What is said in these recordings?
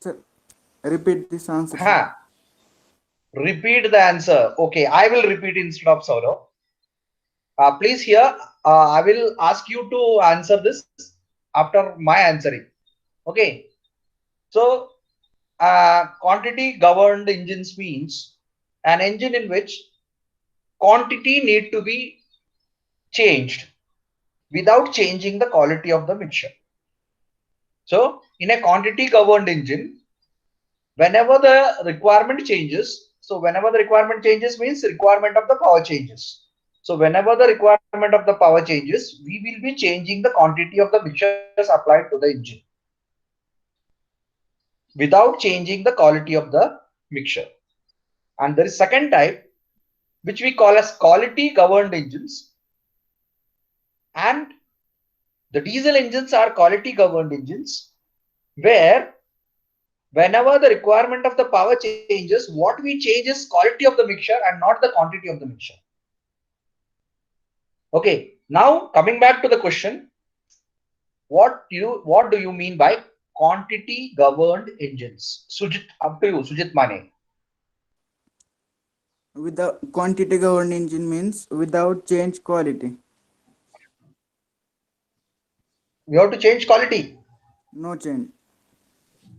Sir, repeat this answer, sir. Ha. Repeat the answer. Okay, I will repeat instead of Saurav. Please here, I will ask you to answer this after my answering. Okay. So, quantity governed engines means an engine in which quantity need to be changed without changing the quality of the mixture. So, in a quantity governed engine, whenever the requirement changes, so whenever the requirement changes means requirement of the power changes. So whenever the requirement of the power changes, we will be changing the quantity of the mixtures applied to the engine without changing the quality of the mixture. And there is second type which we call as quality governed engines, and the diesel engines are quality governed engines where whenever the requirement of the power changes, what we change is quality of the mixture and not the quantity of the mixture. Okay, now coming back to the question, what do you mean by quantity governed engines? Sujit, up to you, Sujit Mane. Without quantity governed engine means without change quality. We have to change quality. No change.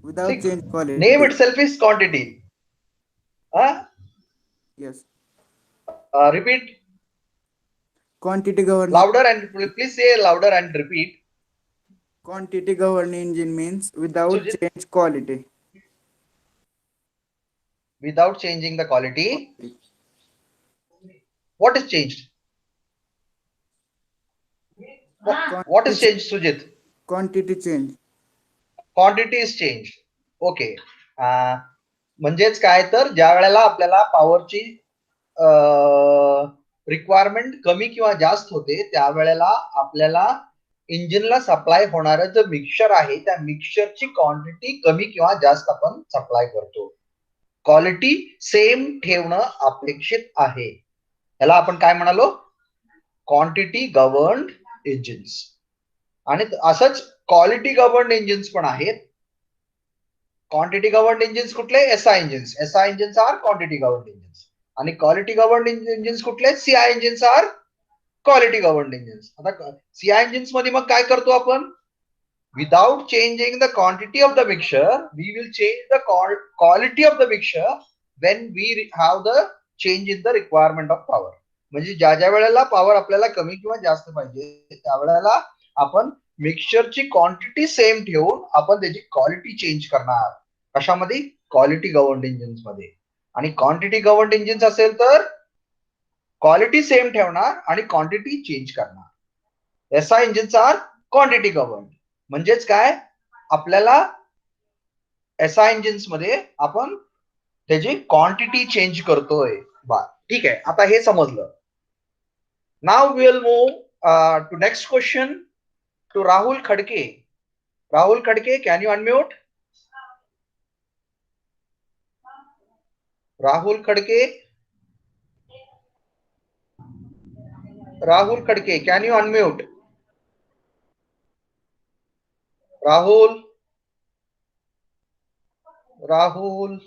Without See, change quality. name itself is quantity. Huh? Yes. Repeat Quantity governed louder and please say louder and repeat. quantity governed engine means without Sujit, change quality. without changing the quality, Quality. what is changed? What Quantity is changed, Sujit? quantity change. Quantity is change. Okay. म्हणजेच काय तर ज्या वेळेला आपल्याला पॉवरची requirement कमी किंवा जास्त होते त्यावेळेला आपल्याला इंजिनला सप्लाय होणारं जे मिक्सचर आहे त्या मिक्सचरची क्वांटिटी कमी किंवा जास्त आपण सप्लाय करतो. क्वालिटी सेम ठेवणं अपेक्षित आहे. याला आपण काय म्हणालो? Quantity governed engines. आणि असंच क्वालिटी गव्हर्न्ड इंजिन्स पण आहेत. क्वांटिटी गव्हर्न्ड इंजिन्स कुठले? SI engines. SI engines are quantity governed engines. आणि क्वालिटी गव्हर्न्ड इंजिन्स कुठले? CI engines are quality governed engines. आता सीआय इंजिन्स मध्ये मग काय करतो आपण? Without changing the quantity of the mixture we will change the quality of the mixture when we have the change in the requirement of power. म्हणजे ज्या ज्या वेळेला पॉवर आपल्याला कमी किंवा जास्त पाहिजे त्यावेळेला आपण मिक्सचरची क्वांटिटी सेम ठेवून आपण त्याची क्वालिटी चेंज करणार. कशामध्ये? क्वालिटी गव्हर्न्ड इंजिन्स मध्ये. आणि क्वांटिटी गव्हर्न्ड इंजिन्स असेल तर क्वालिटी सेम ठेवणार आणि क्वांटिटी चेंज करणार. SI engines are quantity governed. म्हणजेच काय? आपल्याला एसआय इंजिन्स मध्ये आपण त्याची क्वांटिटी चेंज करतोय. बा ठीक आहे, आता हे समजलं. Now will move to next question to Rahul Khadke. Rahul Khadke, can you unmute? Rahul Khadke. Rahul Khadke, can you unmute? Rahul. Rahul.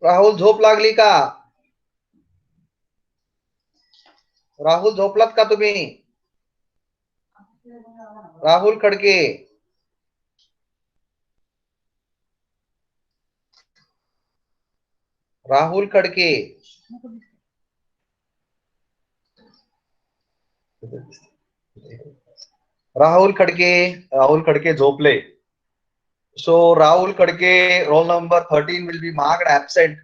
Rahul झोप लागली का? राहुल झोपलात का तुम्ही? राहुल खडके. राहुल खडके. राहुल खडके. राहुल खडके झोपले. So Rahul Khadke, roll number 13 will be marked absent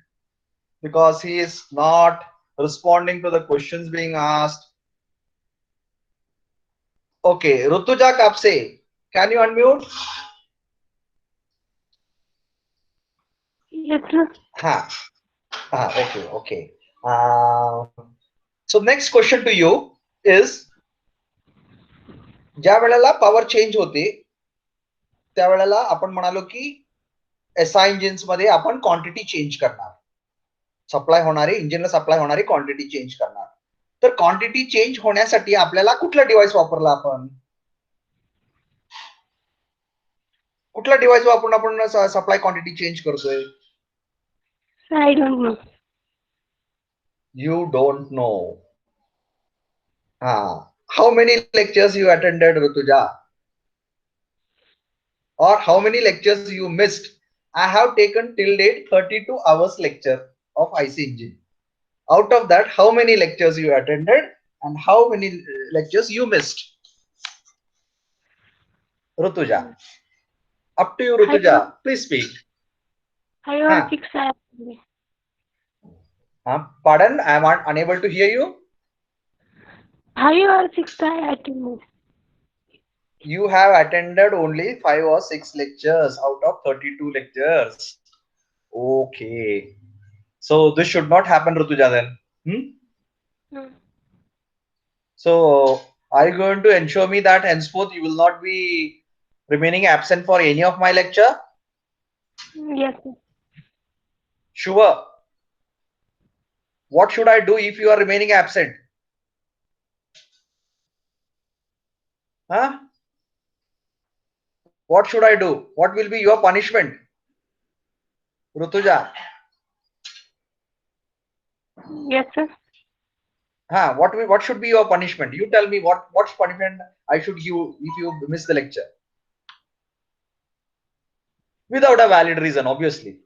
because he is not responding to the questions being asked. Okay, Rutuja Kapse, can you unmute? Yes, sir. Okay. So next question to you is, ज्या वेळेला power change होते त्यावेळेला आपण म्हणालो की SI engines मध्ये आपण quantity change करणार. सप्लाय होणारी इंजिनला सप्लाय होणारी क्वांटिटी चेंज करणार. तर क्वांटिटी चेंज होण्यासाठी आपल्याला कुठलं डिव्हाइस वापरला आपण? कुठला डिव्हाइस वापरून आपण सप्लाय क्वांटिटी चेंज करतोय? I don't know. You don't know. How many lectures you attended, Rutuja? Or how many lectures you missed? I have taken till date 32 hours lecture of IC engine. Out of that, how many lectures you attended and how many lectures you missed? Rutuja. Up to you, Rutuja. Please speak. 5 or 6 I attended. Pardon, I am unable to hear you. 5 or 6 I attended. You have attended only 5 or 6 lectures out of 32 lectures. Okay. So this should not happen, Rutuja, then. So are you going to ensure me that henceforth you will not be remaining absent for any of my lecture? Yes, sir. Sure. What should I do if you are remaining absent? What should I do? What will be your punishment? Rutuja. Yes, sir. What should be your punishment? You tell me what punishment I should give if you miss the lecture. Without a valid reason, obviously.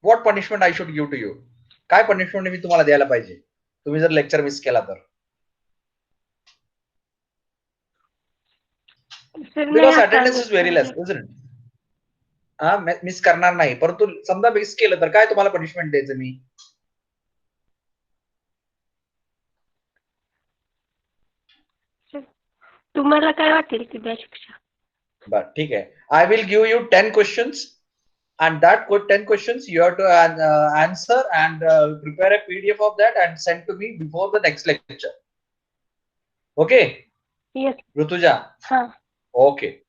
What punishment I should give to you? काय punishment मी तुम्हाला द्यायला पाहिजे तुम्ही जर lecture miss केला तर? Because attendance is very less, isn't it? Miss करणार नाही, परंतु समजा मिस केलं तर काय तुम्हाला पनिशमेंट द्यायचं मी? तुम्हाला काय वाटेल की त्यापेक्षा? बरं ठीक आहे. I will give you 10 questions and that 10 questions you have to answer and prepare a PDF of that and send to me before the next lecture. Okay? Yes. Rutuja? Okay.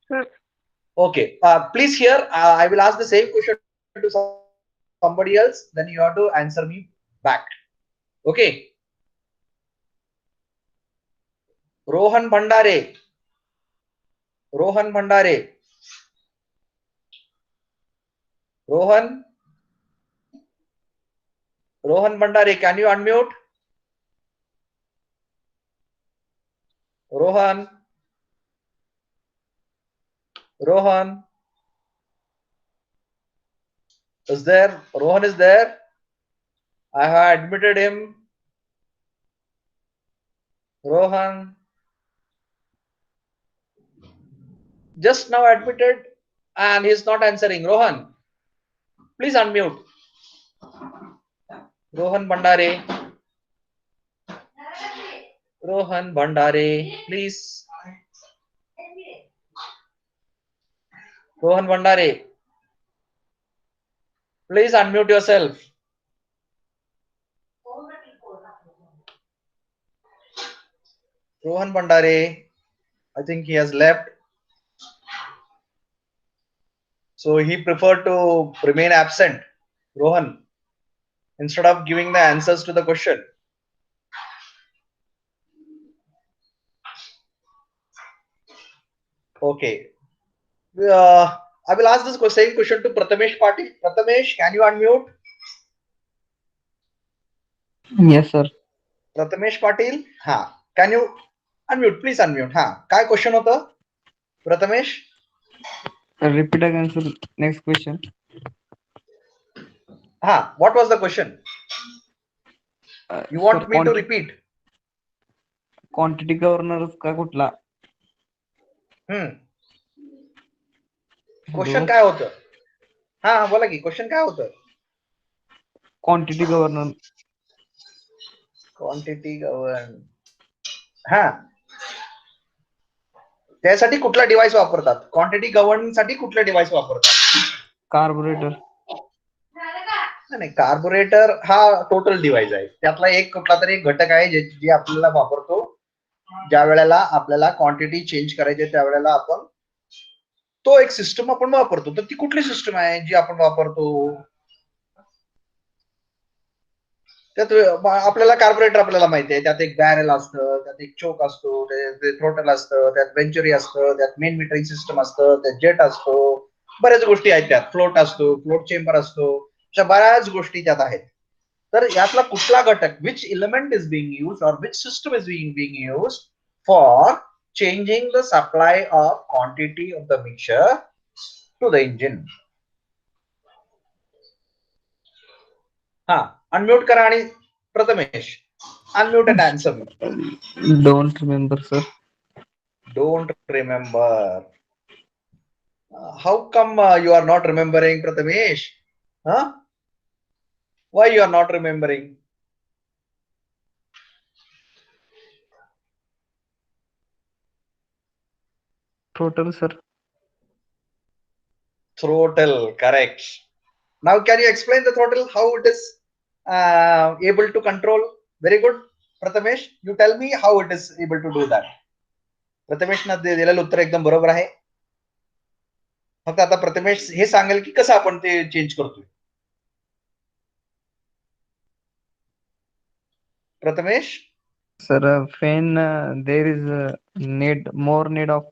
Okay. Please here, I will ask the same question to somebody else, then you have to answer me back. Okay? Rohan Bhandare. Rohan Bhandare. Rohan Bhandare, can you unmute? Rohan. Rohan is there? Rohan is there. I have admitted him. Rohan. Just now admitted and he is not answering. Rohan, please unmute. Rohan Bhandare. Rohan Bhandare, please. Rohan Bhandare, please unmute yourself. Rohan Bhandare, I think he has left. So he preferred to remain absent. Rohan, instead of giving the answers to the question. Okay. I will ask this same question to Prathamesh Patil. Prathamesh, can you unmute? Yes, sir. Prathamesh Patil, can you unmute? Please unmute. काय question होतं? Prathamesh? Repeat again, sir. Next question. What was the question? You want me to repeat? Quantity governor का कुठला? Question काय होतं? बोला की question काय होतं? Quantity governor. Quantity govern. त्यासाठी कुठला डिव्हाइस वापरतात? क्वांटिटी गव्हर्निंग साठी कुठला डिव्हाइस वापरतात? कार्बोरेटर. नाही, कार्बोरेटर हा टोटल डिव्हाइस आहे. त्यातला एक कुठला तरी एक घटक आहे जे आपल्याला वापरतो ज्या वेळेला आपल्याला क्वांटिटी चेंज करायची त्यावेळेला आपण तो एक सिस्टम आपण वापरतो. तर ती कुठली सिस्टम आहे जी आपण वापरतो? त्यात आपल्याला कार्बोरेटर आपल्याला माहिती आहे, त्यात एक बॅरेल असतं, त्यात एक चोक असतो, थ्रोटल असतं, त्यात वेंचुरी असतं, त्यात मेन मीटरिंग सिस्टम असतं, त्यात जेट असतो, बऱ्याच गोष्टी आहेत त्यात, फ्लोट असतो, फ्लोट चेंबर असतो, अशा बऱ्याच गोष्टी त्यात आहेत. तर यातला कुठला घटक, which element is being use or which system is being use for changing the supply of quantity of the mixture to the engine. हा, अनम्यूट करा आणि Prathamesh unmute and answer me. Don't remember, sir. Don't remember. How come you are not remembering, Prathamesh? Huh? Why you are not remembering? Total, sir. Throttle, correct. Now can you explain the throttle, how it is able to control? Very good, Prathamesh. You tell me how it is able to do that. Prathamesh ना दिलेलं उत्तर एकदम बरोबर आहे. फक्त आता प्रथमेश हे सांगेल की कसं आपण ते चेंज करतोय. Prathamesh. Sir, when there is more need of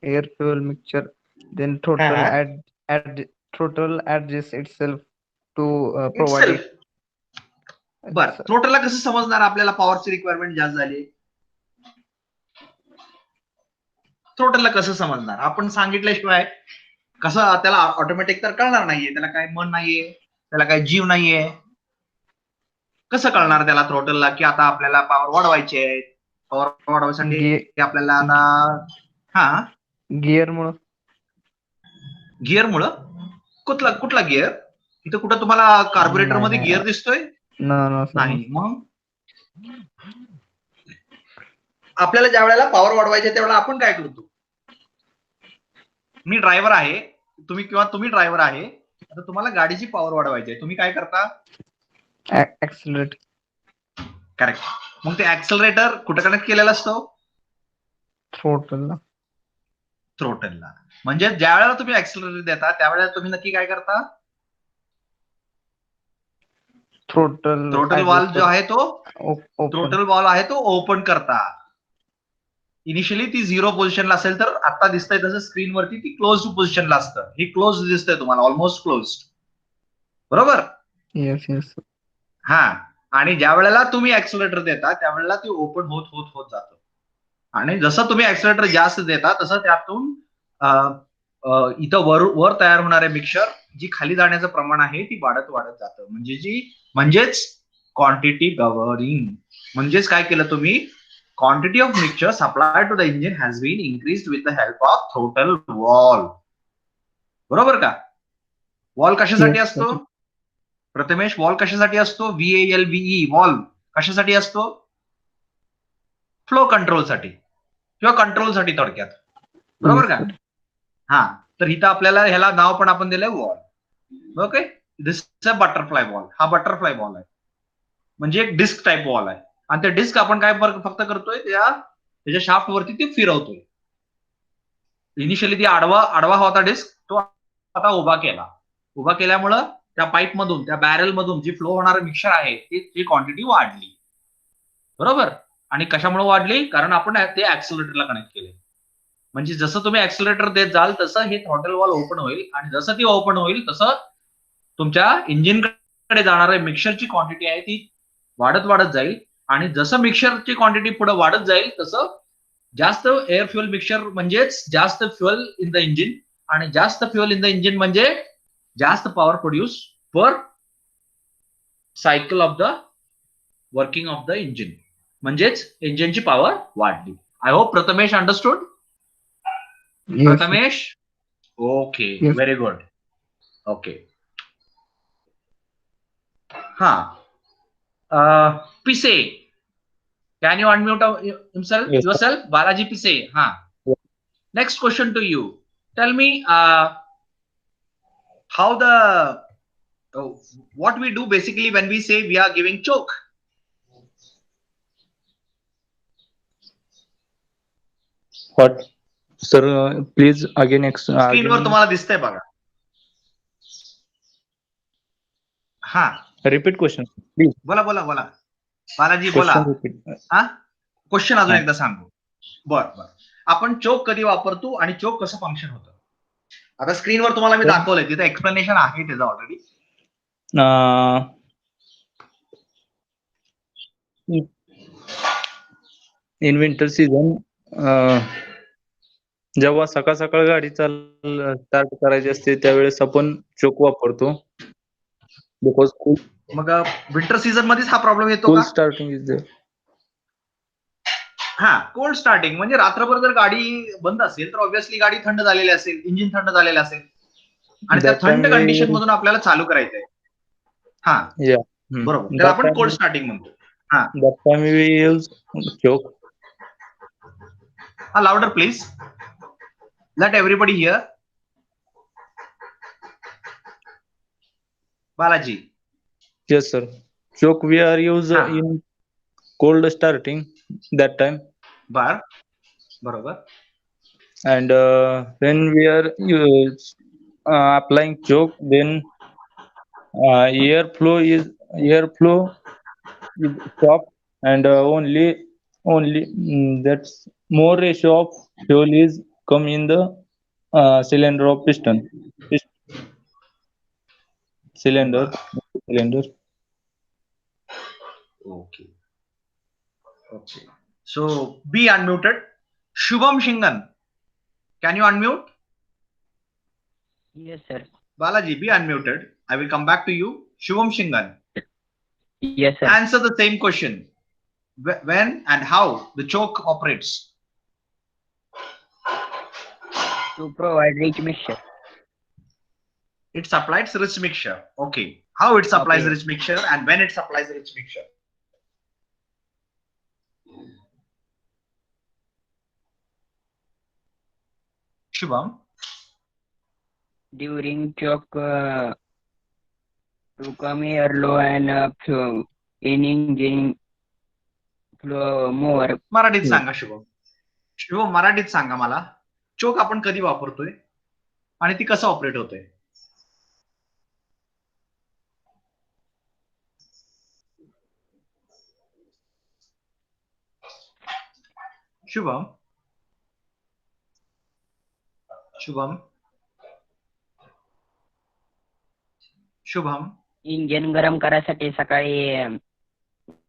air fuel mixture, then throttle adjusts itself to provide it. बर, थ्रोटलला कसं समजणार आपल्याला पॉवरची रिक्वायरमेंट जास्त झाली? थ्रोटलला कसं समजणार? आपण सांगितल्याशिवाय कसं त्याला ऑटोमॅटिक तर कळणार नाहीये, त्याला काय मन नाहीये, त्याला काय जीव नाहीये. कसं कळणार त्याला थ्रोटलला की आता आपल्याला पॉवर वाढवायची आहे? पॉवर वाढवायसाठी आपल्याला आता हा गिअरमुळं कुठला गिअर? इथं कुठं तुम्हाला कार्बोरेटर मध्ये गिअर दिसतोय? नाही. मग आपल्याला ज्या वेळेला पॉवर वाढवायची त्यावेळेला आपण काय करतो? मी ड्रायव्हर आहे, तुम्ही ड्रायव्हर आहे, आता तुम्हाला गाडीची पॉवर वाढवायची आहे, तुम्ही काय करता? ऍक्सिलरेट. करेक्ट. मग ते ऍक्सिलरेटर कुठे कनेक्ट केलेला असतो? थ्रोटलला. म्हणजे ज्या वेळेला तुम्ही ऍक्सिलरेटर देता त्यावेळेला तुम्ही नक्की काय करता? थ्रोटल वॉल्व जो आहे तो ओपन करता. इनिशियली ती 0 पोझिशनला असेल तर आता दिसतंय तसं स्क्रीनवरती ती क्लोज पोझिशनला असतं. ही क्लोज दिसतंय तुम्हाला, ऑलमोस्ट क्लोज, बरोबर? येस. हा, आणि ज्या वेळेला तुम्ही ऍक्सिलरेटर देता त्यावेळेला ती ओपन होत जातं. आणि जसं तुम्ही ऍक्सिलरेटर जास्त देता तसं त्यातून इथं वर तयार होणारे मिक्सचर जी खाली जाण्याचं प्रमाण आहे ती वाढत जातं. म्हणजेच क्वांटिटी गव्हर्निंग. म्हणजेच काय केलं तुम्ही? Quantity of mixture supply to the engine has been increased with the help of throttle valve. बरोबर का? वॉल्व कशासाठी असतो? प्रथमेश, वॉल्व कशासाठी असतो? VALVE वॉल्व कशासाठी असतो? फ्लो कंट्रोलसाठी किंवा कंट्रोलसाठी थोडक्यात, बरोबर का? हा, तर इथं आपल्याला ह्याला नाव पण आपण दिलंय valve. Okay, this is a butterfly valve. हा बटरफ्लाय वॉल्व आहे, म्हणजे एक डिस्क टाइप वॉल आहे. आणि ते डिस्क आपण काय फक्त करतोय, त्याच्या शाफ्ट वरती ते फिरवतोय. इनिशियली ती आडवा होता डिस्क, तो आता उभा केल्यामुळं त्या पाईप मधून, त्या बॅरल मधून जी फ्लो होणारं मिक्सचर आहे ती क्वांटिटी वाढली, बरोबर? आणि कशामुळे वाढली? कारण आपण ते ऍक्सिलरेटरला कनेक्ट केले. म्हणजे जसं तुम्ही ऍक्सिलरेटर देत जाल तसं हे थ्रॉटल वॉल ओपन होईल, आणि जसं ती ओपन होईल तसं तुमच्या इंजिनकडे जाणाऱ्या मिक्सचरची क्वांटिटी आहे ती वाढत जाईल. आणि जसं मिक्सचरची क्वांटिटी पुढे वाढत जाईल तसं जास्त एअर फ्युएल मिक्सचर म्हणजेच जास्त फ्युएल इन द इंजिन, आणि जास्त फ्युएल इन द इंजिन म्हणजे जास्त power produce per cycle of the working of the engine. म्हणजेच इंजिनची पॉवर वाढली. I hope Prathamesh understood. Prathamesh, okay, very good. Okay, हा, पिसे, can you unmute yourself? Balaji Pise. Next question to you. Tell me what we do basically when we say we are giving choke. What, sir? Please again. स्क्रीनवर तुम्हाला दिसतंय बघा. हा, repeat question please. बोला बोला बोला बालाजी बोला. Question repeat. हा क्वेश्चन अजून हा. एकदा सांगू. बर आपण चोक कधी वापरतो आणि चोक कसं फंक्शन होतं. आता स्क्रीनवर तुम्हाला मी दाखवलंय, तिथे एक्सप्लेनेशन आहे त्याचं ऑलरेडी. इन विंटर सीझन जेव्हा सकाळ सकाळ गाडी स्टार्ट करायची असते त्यावेळेस आपण चोक वापरतो. बिकॉज मग विंटर सीझन मध्येच हा प्रॉब्लेम येतो कूल का? Starting is there. हा कोल्ड स्टार्टिंग म्हणजे रात्रभर जर गाडी बंद असेल तर ऑब्व्हियसली गाडी थंड झालेली असेल, इंजिन थंड झालेलं असेल आणि त्या That थंड time कंडिशन मधून आपल्याला चालू करायचंय. हा बरोबर, त्याला आपण कोल्ड स्टार्टिंग म्हणतो. That time we use choke. Louder please, let everybody hear. Balaji. Yes sir. Choke we are use in cold starting that time. बरोबर. And when we are applying choke, then airflow is stopped, and only that's more ratio of fuel is come in the cylinder of piston. Cylinder. Okay. So be unmuted. Shubham Shingan, can you unmute? Yes, sir. Balaji, be unmuted. I will come back to you. Shubham Shingan. Yes, sir. Answer the same question. When and how the choke operates? To provide rich mixture. It supplies rich mixture. Okay. How it supplies rich mixture and when it supplies rich mixture? Shubham. During choke to come air low and flow in engine flow more. मराठीत सांगा शुभम. शुभम मराठीत सांगा मला, चोक आपण कधी वापरतोय आणि ती कसं ऑपरेट होतंय. शुभम. इंजिन गरम करायसाठी सकाळी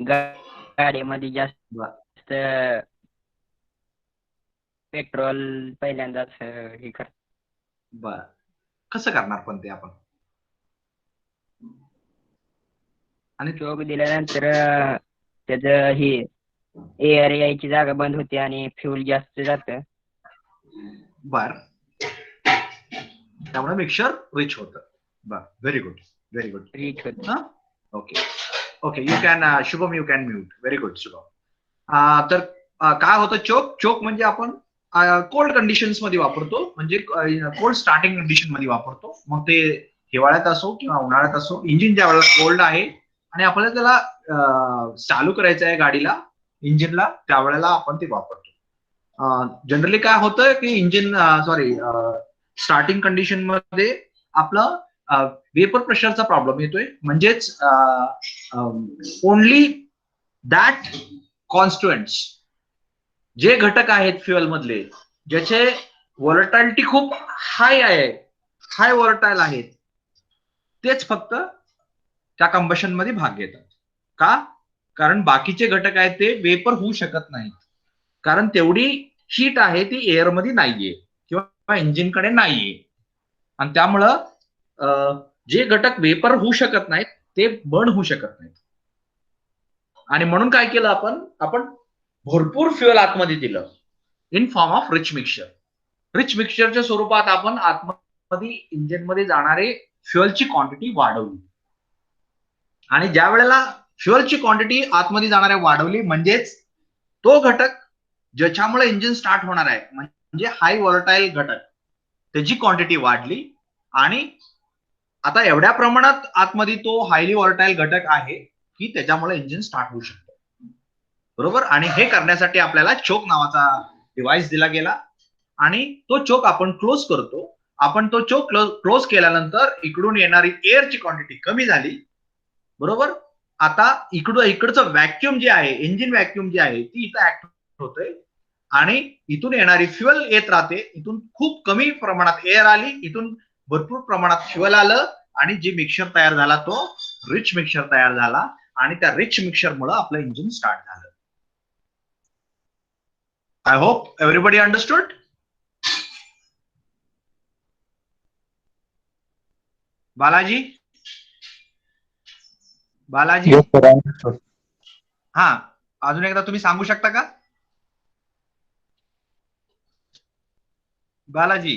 गाडीमध्ये जास्त पेट्रोल पहिल्यांदाच हे कर. बर, कसं करणार पण ते आपण. आणि चोक दिल्यानंतर त्याचं ही एअर यायची जागा बंद होते आणि फ्यूल जास्त जात. बर, त्यामुळे मिक्सचर रिच होतं. बर, व्हेरी गुड रिच होत. Okay you can Shubham, you can mute. Very good Shubham. तर काय होतं चोक म्हणजे आपण कोल्ड कंडिशन्स मध्ये वापरतो, म्हणजे कोल्ड स्टार्टिंग कंडिशन मध्ये वापरतो. मग ते हिवाळ्यात असो किंवा उन्हाळ्यात असो, इंजिन ज्या वेळेला कोल्ड आहे आणि आपल्याला त्याला चालू करायचं आहे गाडीला, इंजिनला, त्यावेळेला आपण ते वापरतो. जनरली काय होतं की इंजिन स्टार्टिंग कंडिशन मध्ये आपलं वेपर प्रेशरचा प्रॉब्लेम येतोय. म्हणजेच ओनली दॅट कॉन्स्टिट्युएंट्स, जे घटक आहेत फ्युएल मधले ज्याचे व्हॉलटालिटी खूप हाय व्हॉलटाईल आहेत, तेच फक्त त्या कंबशन मध्ये भाग घेतात. का? कारण बाकीचे घटक आहेत ते वेपर होऊ शकत नाहीत, कारण तेवढी हीट आहे ती एअर मध्ये नाहीये किंवा इंजिनकडे नाहीये. आणि त्यामुळं जे घटक वेपर होऊ शकत नाहीत ते बर्न होऊ शकत नाहीत. आणि म्हणून काय केलं आपण भरपूर फ्युएल आतमध्ये दिलं in form of rich mixture. Rich मिक्सचरच्या स्वरूपात आपण आतमध्ये इंजिनमध्ये जाणारे फ्युएलची क्वांटिटी वाढवली. आणि ज्या वेळेला फ्युएलची क्वांटिटी आतमध्ये जाणाऱ्या वाढवली, म्हणजेच तो घटक ज्याच्यामुळे इंजिन स्टार्ट होणार आहे, म्हणजे हाय व्हॉलटाईल घटक, त्याची क्वांटिटी वाढली. आणि आता एवढ्या प्रमाणात आतमध्ये तो हायली व्हॉलटाईल घटक आहे की त्याच्यामुळे इंजिन स्टार्ट होऊ शकतं. बरोबर. आणि हे करण्यासाठी आपल्याला चोक नावाचा डिव्हाइस दिला गेला आणि तो चोक आपण क्लोज करतो. आपण तो चोक क्लोज केल्यानंतर इकडून येणारी एअरची क्वांटिटी कमी झाली बरोबर. आता इकडचं व्हॅक्युम जे आहे, इंजिन व्हॅक्युम जे आहे ती इथं ऍक्ट होते आणि इथून येणारी फ्युएल येत राहते. इथून खूप कमी प्रमाणात एअर आली, इथून भरपूर प्रमाणात फ्युएल आलं आणि जे मिक्सचर तयार झाला तो रिच मिक्सचर तयार झाला आणि त्या रिच मिक्सचरमुळे आपलं इंजिन स्टार्ट झालं. I hope everybody understood. Balaji Yes, sir. I understood. हा, अजून एकदा तुम्ही सांगू शकता का Balaji?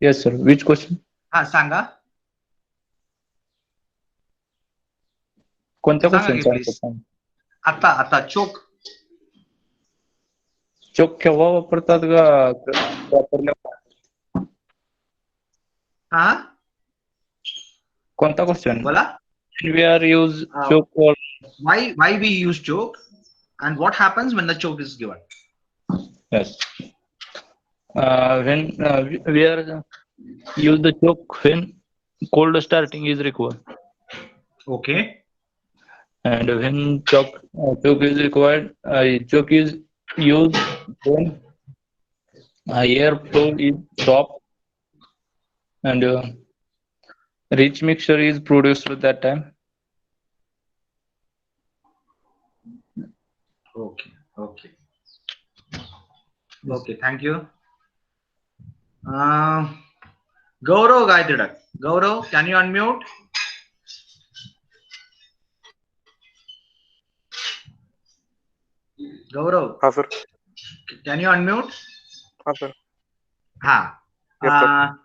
Yes, sir. Which question? हा सांगा. कोणत्या सांगा क्वेश्चन की प्लीज. सांगतो? आता चोक चोक केव्हा वापरतात का वापरल्या? हा कोणता क्वेश्चन? बोला. We are use choke or why we use choke and what happens when the choke is given? yes. When we are use the choke when cold starting is required, Okay. and when choke is required, choke is used when air flow is stopped and rich mixture is produced at that time. Okay. Thank you. Gaurav Gayatri. Gaurav, can you unmute? Gaurav. हाँ sir. Can you unmute? हाँ sir. Ha. Yes, sir.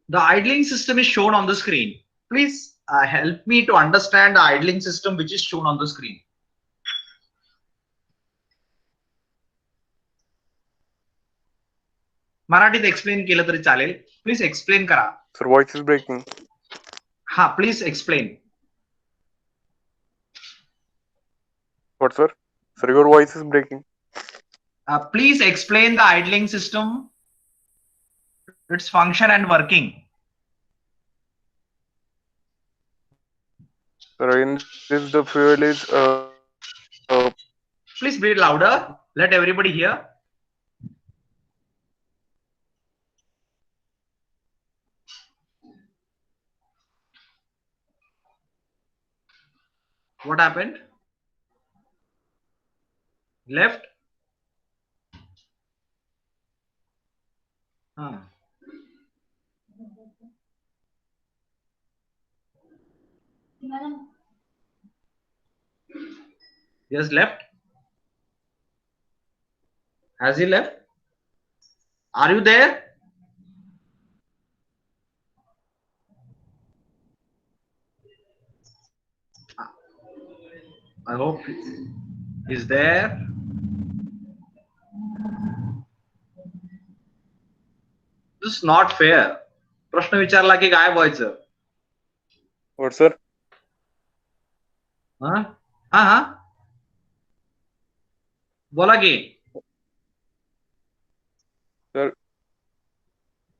The idling system is shown on the screen. Please help me to understand the idling system which is shown on the screen. मराठीत explain केलं तरी चालेल. Please explain करा. Sir, voice is breaking. हा, please explain. What, sir? Sir, your voice is breaking. Please explain the idling system, its function and working. Sir, in this the fuel is Please be louder. Let everybody hear. What happened? Left? Yes, left. Has he left? Are you there? I hope he's there. This is not fair. प्रश्न विचारला की गायब व्हायचं. what, sir? हा बोला की. Sir,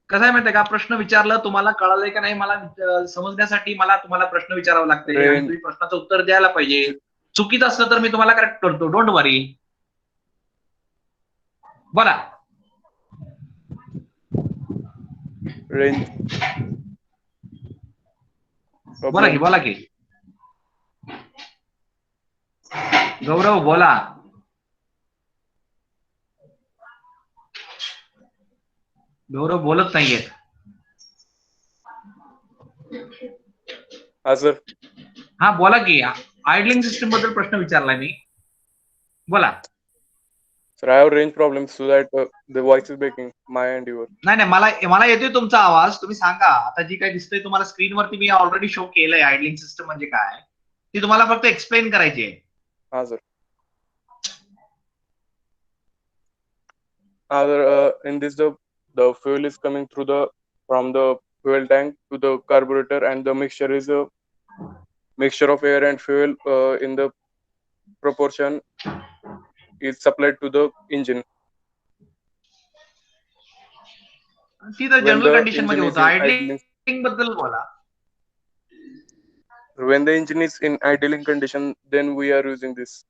कसं आहे माहितीये का, प्रश्न विचारलं तुम्हाला कळालंय का नाही मला समजण्यासाठी मला तुम्हाला प्रश्न विचारावा लागते आणि तुम्ही प्रश्नाचं उत्तर द्यायला पाहिजे. चुकीचं असलं तर मी तुम्हाला करेक्ट करतो. डोंट वरी. बोला. range. बोला की गौरव बोला. गौरव बोलत नाहीये. हाँ सर. हा बोला की. आयडलिंग सिस्टम बद्दल प्रश्न विचारलाय मी. बोला. Sir, I have range problems so that the voice is breaking. My and your. नाही मला येतोय तुमचा आवाज. तुम्ही सांगा. आता जी काही दिसतंय तुम्हाला स्क्रीनवरती मी ऑलरेडी शो केलंय आयडलिंग सिस्टम म्हणजे काय ती तुम्हाला फक्त एक्सप्लेन करायची आहे. हाँ sir. In this the fuel is coming through from the fuel tank to the carburetor and the mixture is a mixture of air and fuel in the proportion is supplied to the engine. ती तर general condition मध्ये होतं. आयडलिंग बद्दल बोला. When the engine is in idling condition, then we are using this.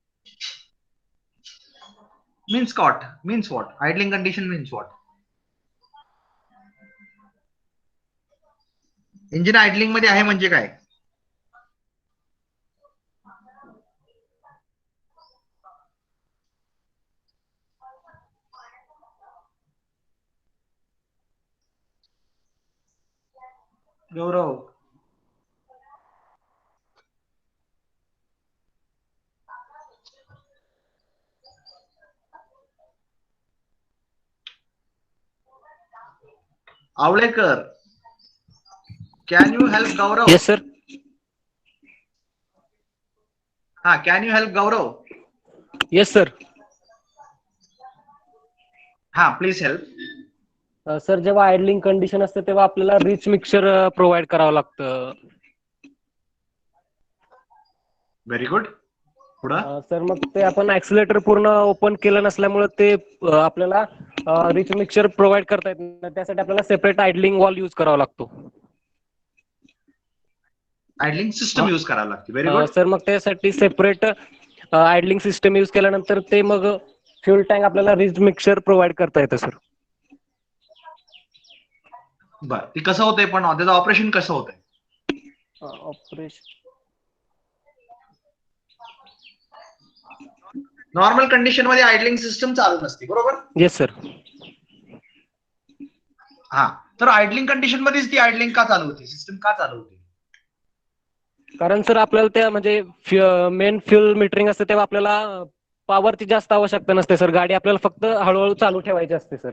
Means what? Means what? Idling condition means what? Engine idling मध्ये आहे म्हणजे काय? Gaurav, Awalekar, can you help Gaurav? Yes, sir. हा, can you help Gaurav? Yes, sir. हा, please help. Sir जेव्हा idling condition असते तेव्हा आपल्याला रिच मिक्सचर प्रोव्हाइड करावं लागतं. Very good. पुढं सर मग ते आपण ऍक्सिलेटर पूर्ण ओपन केलं नसल्यामुळे ते आपल्याला रिच मिक्सचर प्रोव्हाइड करता येत नाही. त्यासाठी आपल्याला सेपरेट आयडलिंग वॉल यूज करावा लागतो. आयडलिंग सिस्टम यूज करावं लागते. Very good. सर मग त्यासाठी सेपरेट आयडलिंग सिस्टम यूज केल्यानंतर ते मग फ्युल टँक आपल्याला रिच मिक्सचर प्रोव्हाइड करता येतं सर. बर, ते कसं होतंय पण त्याचं ऑपरेशन कसं होतंय? ऑपरेशन नॉर्मल कंडिशन मध्ये आयडलिंग सिस्टम चालू नसते, बरोबर? Yes sir. हा, तर आयडलिंग कंडिशन मध्येच ती आयडलिंग का चालू होती? सिस्टम का चालू होती? कारण सर आपल्याला त्या म्हणजे मेन फ्युल मीटरिंग असते तेव्हा आपल्याला पॉवरची जास्त आवश्यकता नसते सर. गाडी आपल्याला फक्त हळूहळू चालू ठेवायची असते सर.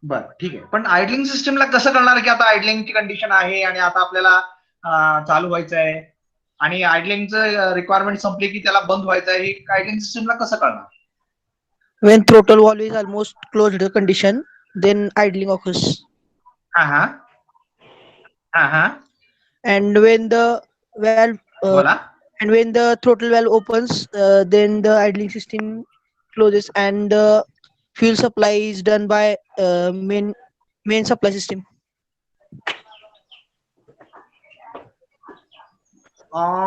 बर, ठीक आहे. पण आयडलिंग सिस्टमला कसं कळणार की आता आयडलिंगची कंडिशन आहे आणि आता आपल्याला चालू व्हायचं आहे आणि आयडलिंगचं रिक्वायरमेंट संपली की त्याला बंद व्हायचं आहे, हे आयडलिंग सिस्टमला कसं कळणार? When throttle valve is almost closed condition, then idling occurs. And when the valve बोला. and when the throttle valve opens, then the idling system closes and the fuel supply is done by main supply system.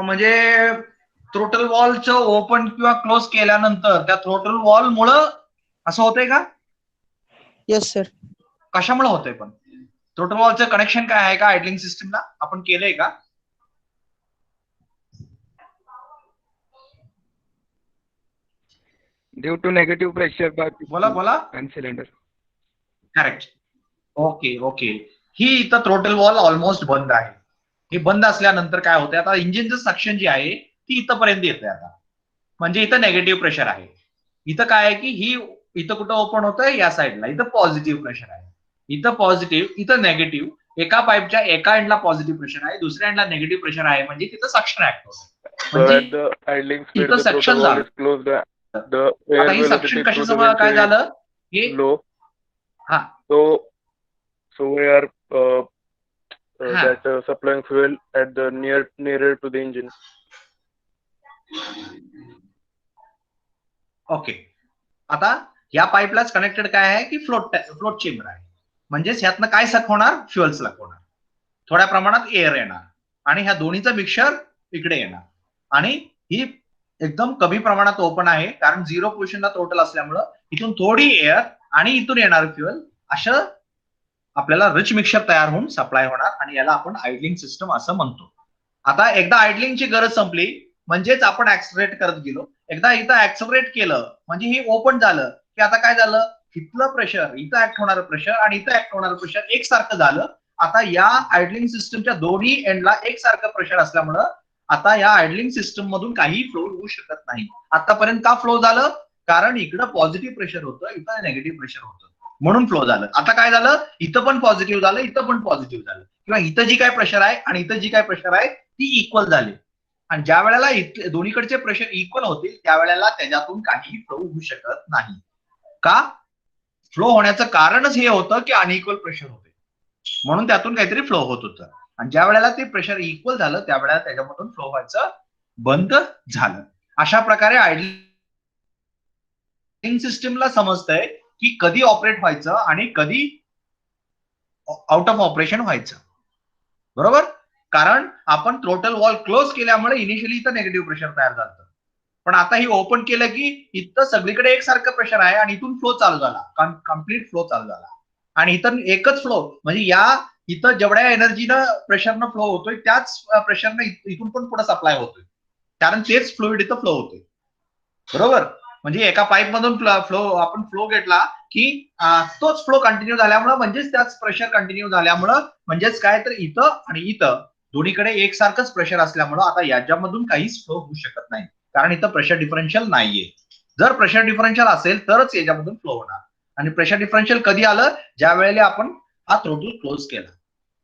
म्हणजे throttle वॉलचं open किंवा close केल्यानंतर त्या throttle wall मुळे असं होतंय का? Yes sir. कशामुळे होतंय पण? थ्रोटल वॉलचं कनेक्शन काय आहे का आयडलिंग सिस्टमला? आपण केलंय का? Due to negative pressure by बोला. and cylinder. करेक्ट. ओके. ही इथं थ्रोटल वॉल ऑलमोस्ट बंद आहे. हे बंद असल्यानंतर काय होतंय, आता इंजिनचं सक्शन जी आहे ती इथंपर्यंत येते. आता म्हणजे इथं नेगेटिव्ह प्रेशर आहे. इथं काय आहे की ही इथं कुठं ओपन होतंय, या साईडला. इथं पॉझिटिव्ह प्रेशर आहे. इथं पॉझिटिव्ह, इथं नेगेटिव्ह. एका पाईपच्या एका एंडला पॉझिटिव्ह प्रेशर आहे, दुसऱ्या एंडला नेगेटिव्ह प्रेशर आहे. म्हणजे तिथं सक्शन ऍक्ट होतं. म्हणजे इथं सक्शन झालं. आता ही सक्शन कशासमोर काय झालं हे low. हा. So we are that supplying fuel at the nearer to the engine. Okay. आता या पाईपलाच कनेक्टेड काय आहे की फ्लोट चेंबर आहे. म्हणजेच ह्यातनं काय सक होणार? फ्युएल सक होणार. थोड्या प्रमाणात एअर येणार आणि ह्या दोन्हीचं मिक्सचर इकडे येणार आणि ही एकदम कमी प्रमाणात ओपन आहे कारण 0 पोझिशनला टोटल असल्यामुळं इथून थोडी एअर आणि इथून येणार फ्युएल असं आपल्याला रिच मिक्सचर तयार होऊन सप्लाय होणार आणि याला आपण आयडलिंग सिस्टम असं म्हणतो. आता एकदा आयडलिंगची गरज संपली म्हणजेच आपण ऍक्सलरेट करत गेलो. एकदा इथं ऍक्सलरेट केलं म्हणजे हे ओपन झालं की आता काय झालं, इथलं प्रेशर, इथं ऍक्ट होणारं प्रेशर आणि इथं ऍक्ट होणारं प्रेशर एकसारखं झालं. आता या आयडलिंग सिस्टमच्या दोन्ही एंडला एकसारखं प्रेशर असल्यामुळं आता या आयडलिंग सिस्टम मधून काही फ्लो होऊ शकत नाही. आतापर्यंत का फ्लो झालं? कारण इकडं पॉझिटिव्ह प्रेशर होतं, इथं नेगेटिव्ह प्रेशर होतं म्हणून फ्लो झालं. आता काय झालं, इथं पण पॉझिटिव्ह झालं, इथं पण पॉझिटिव्ह झालं किंवा इथं जी काय प्रेशर आहे आणि इथं जी काय प्रेशर आहे ती इक्वल झाली. आणि ज्या वेळेला दोन्हीकडचे प्रेशर इक्वल होतील त्यावेळेला त्याच्यातून काही फ्लो होऊ शकत नाही. का? फ्लो होण्याचं कारणच हे होतं की अनइक्वल प्रेशर होते म्हणून त्यातून काहीतरी फ्लो होत होतं. आणि ज्या वेळेला ते प्रेशर इक्वल झालं त्यावेळेला त्याच्यामधून फ्लो व्हायचं बंद झालं. अशा प्रकारे आयडलिंग सिस्टमला समजतंय की कधी ऑपरेट व्हायचं आणि कधी आउट ऑफ ऑपरेशन व्हायचं. बरोबर? कारण आपण थ्रोटल वॉल क्लोज केल्यामुळे इनिशियली इथं निगेटिव्ह प्रेशर तयार झालं, पण आता ही ओपन केलं की इथं सगळीकडे एकसारखं प्रेशर आहे आणि इथून फ्लो चालू झाला, कम्प्लीट फ्लो चालू झाला. आणि इथं एकच फ्लो, म्हणजे या इथं जेवढ्या एनर्जीनं प्रेशरनं फ्लो होतोय त्याच प्रेशरनं इथून पण पुढे सप्लाय होतोय, कारण तेच फ्लुइड इथं फ्लो होतोय. बरोबर, म्हणजे एका पाईप मधून आपण फ्लो घेतला की तोच फ्लो कंटिन्यू झाल्यामुळं, म्हणजेच त्याच प्रेशर कंटिन्यू झाल्यामुळं, म्हणजेच काय तर इथं आणि इथं दोन्हीकडे एकसारखंच प्रेशर असल्यामुळं आता याच्यामधून काहीच फ्लो होऊ शकत नाही, कारण इथं प्रेशर डिफरन्शियल नाहीये. जर प्रेशर डिफरन्शियल असेल तरच याच्यामधून फ्लो होणार. आणि प्रेशर डिफरन्शियल कधी आलं, ज्या वेळेला आपण हा थ्रोटल क्लोज केला.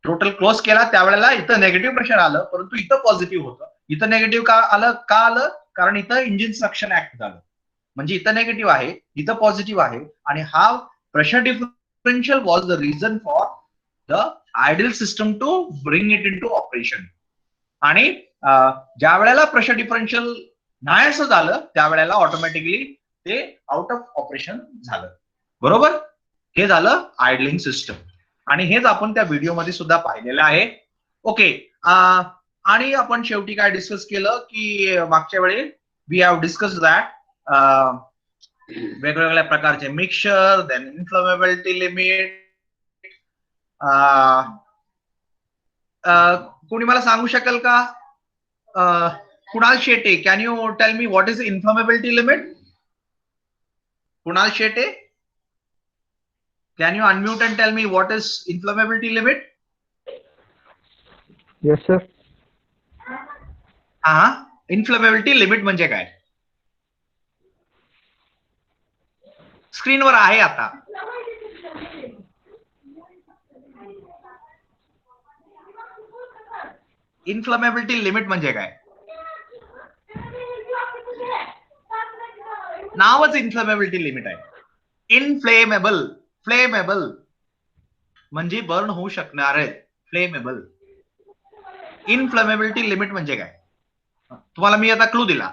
थ्रोटल क्लोज केला त्यावेळेला इथं नेगेटिव्ह प्रेशर आलं, परंतु इथं पॉझिटिव्ह होतं. इथं नेगेटिव्ह का आलं, कारण इथं इंजिन सक्शन ऍक्ट झालं, म्हणजे इथं नेगेटिव्ह आहे, इथं पॉझिटिव्ह आहे. आणि हा pressure differential was the reason for the ideal system to bring it into operation. आणि ज्या वेळेला प्रेशर डिफरन्शियल नाही असं झालं त्यावेळेला ऑटोमॅटिकली ते आउट ऑफ ऑपरेशन झालं. बरोबर, हे झालं आयडलिंग सिस्टम, आणि हेच आपण त्या व्हिडिओमध्ये सुद्धा पाहिलेलं आहे. ओके, आणि आपण शेवटी काय डिस्कस केलं की मागच्या वेळी वी हॅव डिस्कस दॅट वेगवेगळ्या प्रकारचे मिक्सचर, देन इन्फ्लेमेबिलिटी लिमिट. कोणी मला सांगू शकेल का? Kunal Shete, can you tell me what is inflammability limit? Kunal Shete, can you unmute and tell me what is inflammability limit? Yes sir. Inflammability limit म्हणजे काय? स्क्रीनवर आहे आता. इन्फ्लेमेबिलिटी लिमिट म्हणजे काय? नावच इन्फ्लेमेबिलिटी लिमिट आहे. इनफ्लेमेबल, फ्लेमेबल म्हणजे बर्न होऊ शकणार आहे, फ्लेमेबल. इन्फ्लेमेबिलिटी लिमिट म्हणजे काय? तुम्हाला मी आता क्लू दिला.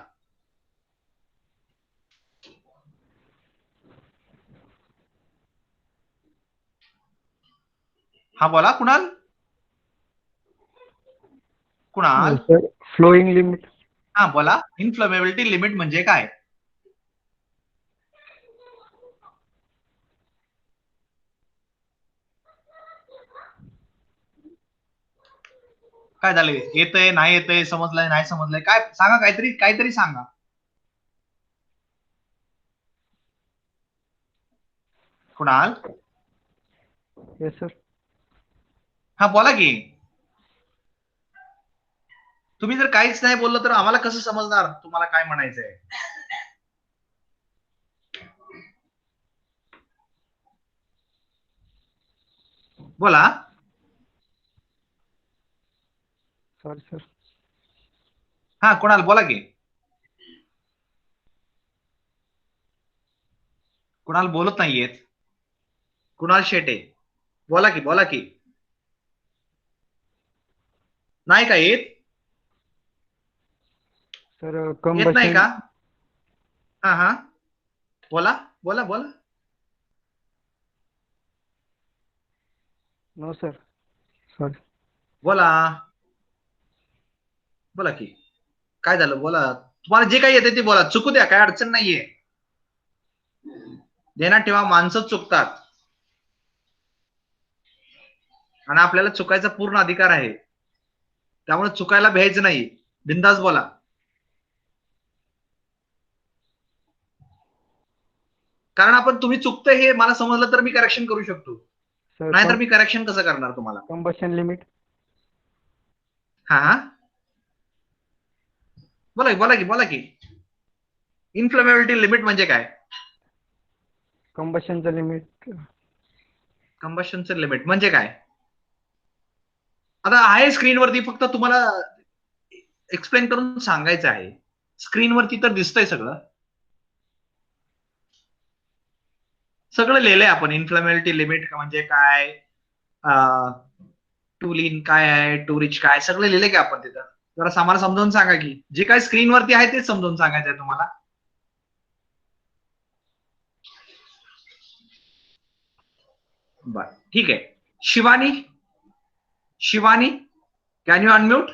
हा बोला कुणाल. Kunal flowing limit. हा बोला, इन्फ्लेमेबिलिटी लिमिट म्हणजे काय? काय झालंय? येतंय, नाही येतंय, समजलंय, नाही समजलंय, काय सांगा, काहीतरी सांगा. कुणाल. Yes sir. हा बोला की. तुम्ही जर काहीच नाही बोललं तर आम्हाला कसं समजणार तुम्हाला काय म्हणायचंय? बोला. Sorry sir. हा कुणाल बोला की. कुणाल बोलत नाहीयेत. कुणाल शेटे बोला की. नाही का येत? सर येत नाही का? हा बोला. No sir, sorry. बोला की. काय झालं बोला. तुम्हाला जे काही येते ते बोला, चुकू द्या, काय अडचण नाहीये. ध्यानात ठेवा, माणसं चुकतात आणि आपल्याला चुकायचा पूर्ण अधिकार आहे, त्यामुळे चुकायला भ्यायचं नाही, बिंदास बोला. कारण आपण तुम्ही चुकतंय हे मला समजलं तर मी करेक्शन करू शकतो, नाहीतर मी करेक्शन कसं करणार तुम्हाला? Combustion limit. हा बोला की. इन्फ्लेमेबिलिटी लिमिट म्हणजे काय? कंबशनचं लिमिट. कंबशनचं लिमिट म्हणजे काय? आता आहे स्क्रीनवरती, फक्त तुम्हाला एक्सप्लेन करून सांगायचं आहे. स्क्रीनवरती तर दिसतंय सगळं लिहिलंय आपण. इन्फ्लेमेबिलिटी लिमिट म्हणजे काय, टू लीन काय आहे, टू रिच काय, सगळं लिहिलंय की आपण तिथं. जरा आम्हाला समजावून सांगा की, जे काय स्क्रीनवरती आहे तेच समजावून सांगायचंय तुम्हाला. बर ठीक आहे. Shivani. Can you unmute?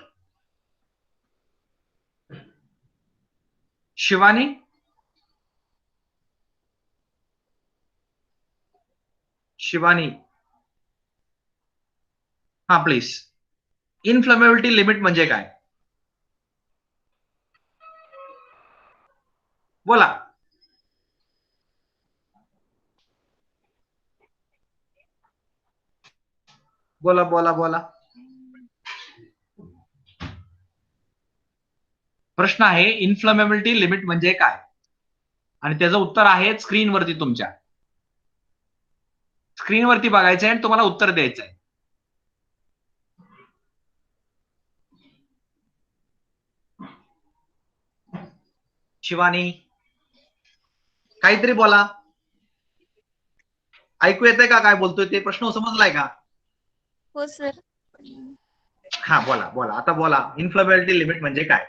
Shivani? Shivani, हा प्लीज. इनफ्लेमेबिलिटी लिमिट म्हणजे काय? बोला. बोला बोला बोला. प्रश्न आहे इन्फ्लेमेबिलिटी लिमिट म्हणजे काय, आणि त्याचं उत्तर आहे स्क्रीनवरती. तुमच्या स्क्रीनवरती बघायचंय आणि तुम्हाला उत्तर द्यायचंय. शिवानी, काहीतरी बोला. ऐकू येतंय का काय बोलतोय ते? प्रश्न समजलाय का? हो सर. हा बोला बोला, आता बोला. इन्फ्लेमेबिलिटी लिमिट म्हणजे काय?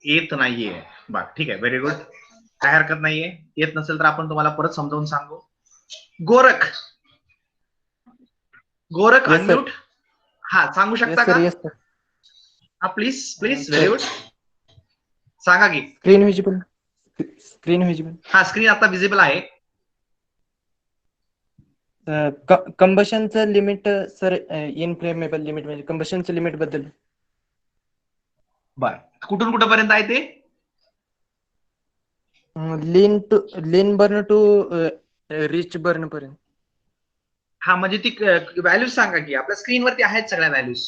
येत नाहीये. बघ ठीक आहे, व्हेरी गुड, काय हरकत नाहीये. येत नसेल तर आपण तुम्हाला परत समजावून सांगू. गोरख, गोरख अनम्यूट. हा, सांगू शकता का? हा प्लीज प्लीज, व्हेरी गुड. सांगा की. Screen visible. Screen visible. हा, स्क्रीन आता विजिबल आहे. कंबशनचं लिमिट सर, इनफ्लेमेबल लिमिट म्हणजे कंबशनचं लिमिट बद्दल. बर, कुठून कुठपर्यंत आहे ते? लीन बर्न टू रिच बर्न पर्यंत. हा, म्हणजे ती व्हॅल्यूज सांगा की. आपल्या स्क्रीनवरती आहेत सगळ्या values.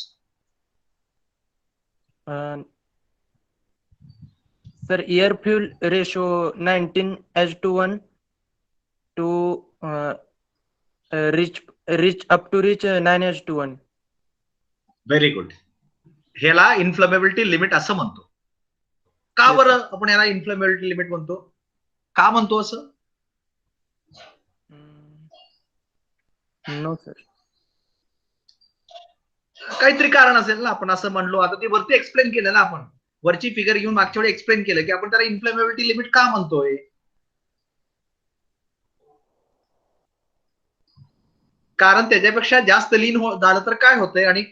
Sir, air fuel ratio 19:1 to rich up to rich 9:1. Very good. ह्याला इन्फ्लेमेबिलिटी लिमिट असं म्हणतो. का बरं आपण याला इन्फ्लेमेबिलिटी लिमिट म्हणतो? का म्हणतो असं? No sir. काहीतरी कारण असेल ना, आपण असं म्हणलो. आता ते वरती एक्सप्लेन केलं ना आपण, वरची फिगर घेऊन मागच्या वेळी एक्सप्लेन केलं की आपण त्याला इन्फ्लेमेबिलिटी लिमिट का म्हणतोय. कारण त्याच्यापेक्षा जास्त लीन झालं तर काय होतंय, आणि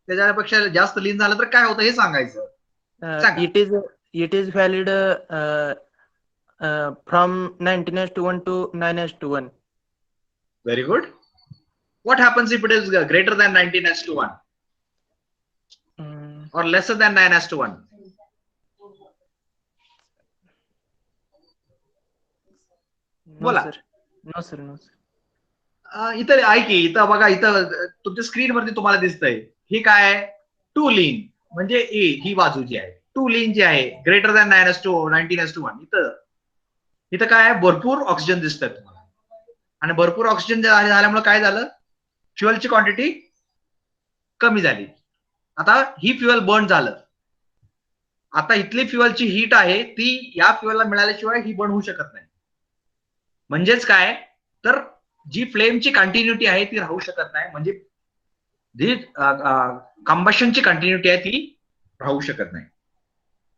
त्याच्यापेक्षा जास्त लीन झालं तर काय होतं हे सांगायचं. It is valid from 19:1 to 9:1. Very good. What happens if it is greater than 19:1 or lesser than 9:1? बोला. No sir, no sir. इथं आहे की, इथं बघा, इथं तुमच्या स्क्रीनवरती तुम्हाला दिसतंय. ही काय आहे? टू लीन, म्हणजे ए ही बाजू जी आहे. टू लीन जी आहे ग्रेटर दॅन 19:1. इथं काय आहे? भरपूर ऑक्सिजन दिसतंय तुम्हाला, आणि भरपूर ऑक्सिजन झाल्यामुळे काय झालं? फ्युएलची क्वांटिटी कमी झाली. आता ही फ्युएल बर्न झालं. आता इथली फ्युएलची हीट आहे ती या फ्युएलला मिळाल्याशिवाय ही बर्न होऊ शकत नाही. म्हणजेच काय, तर जी फ्लेमची कंटिन्युटी आहे ती राहू शकत नाही. म्हणजे जी कंबशनची कंटिन्युटी आहे ती राहू शकत नाही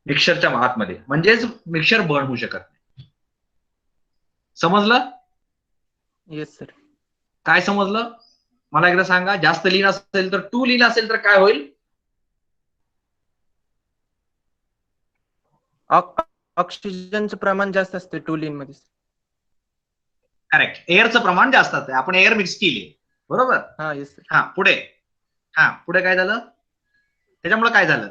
मिक्सरच्या आतमध्ये. म्हणजेच मिक्सर बर्न होऊ शकत नाही. समजलं? Yes sir. काय समजलं मला एकदा सांगा. जास्त लीन असेल तर, टू लीन असेल तर काय होईल? ऑक्सिजनचं प्रमाण जास्त असते टू लीन मध्ये. करेक्ट. एअरचं प्रमाण जास्त असतं. आपण एअर मिक्स केली, बरोबर? हा, येस सर. हा, पुढे काय झालं? त्याच्यामुळे काय झालं?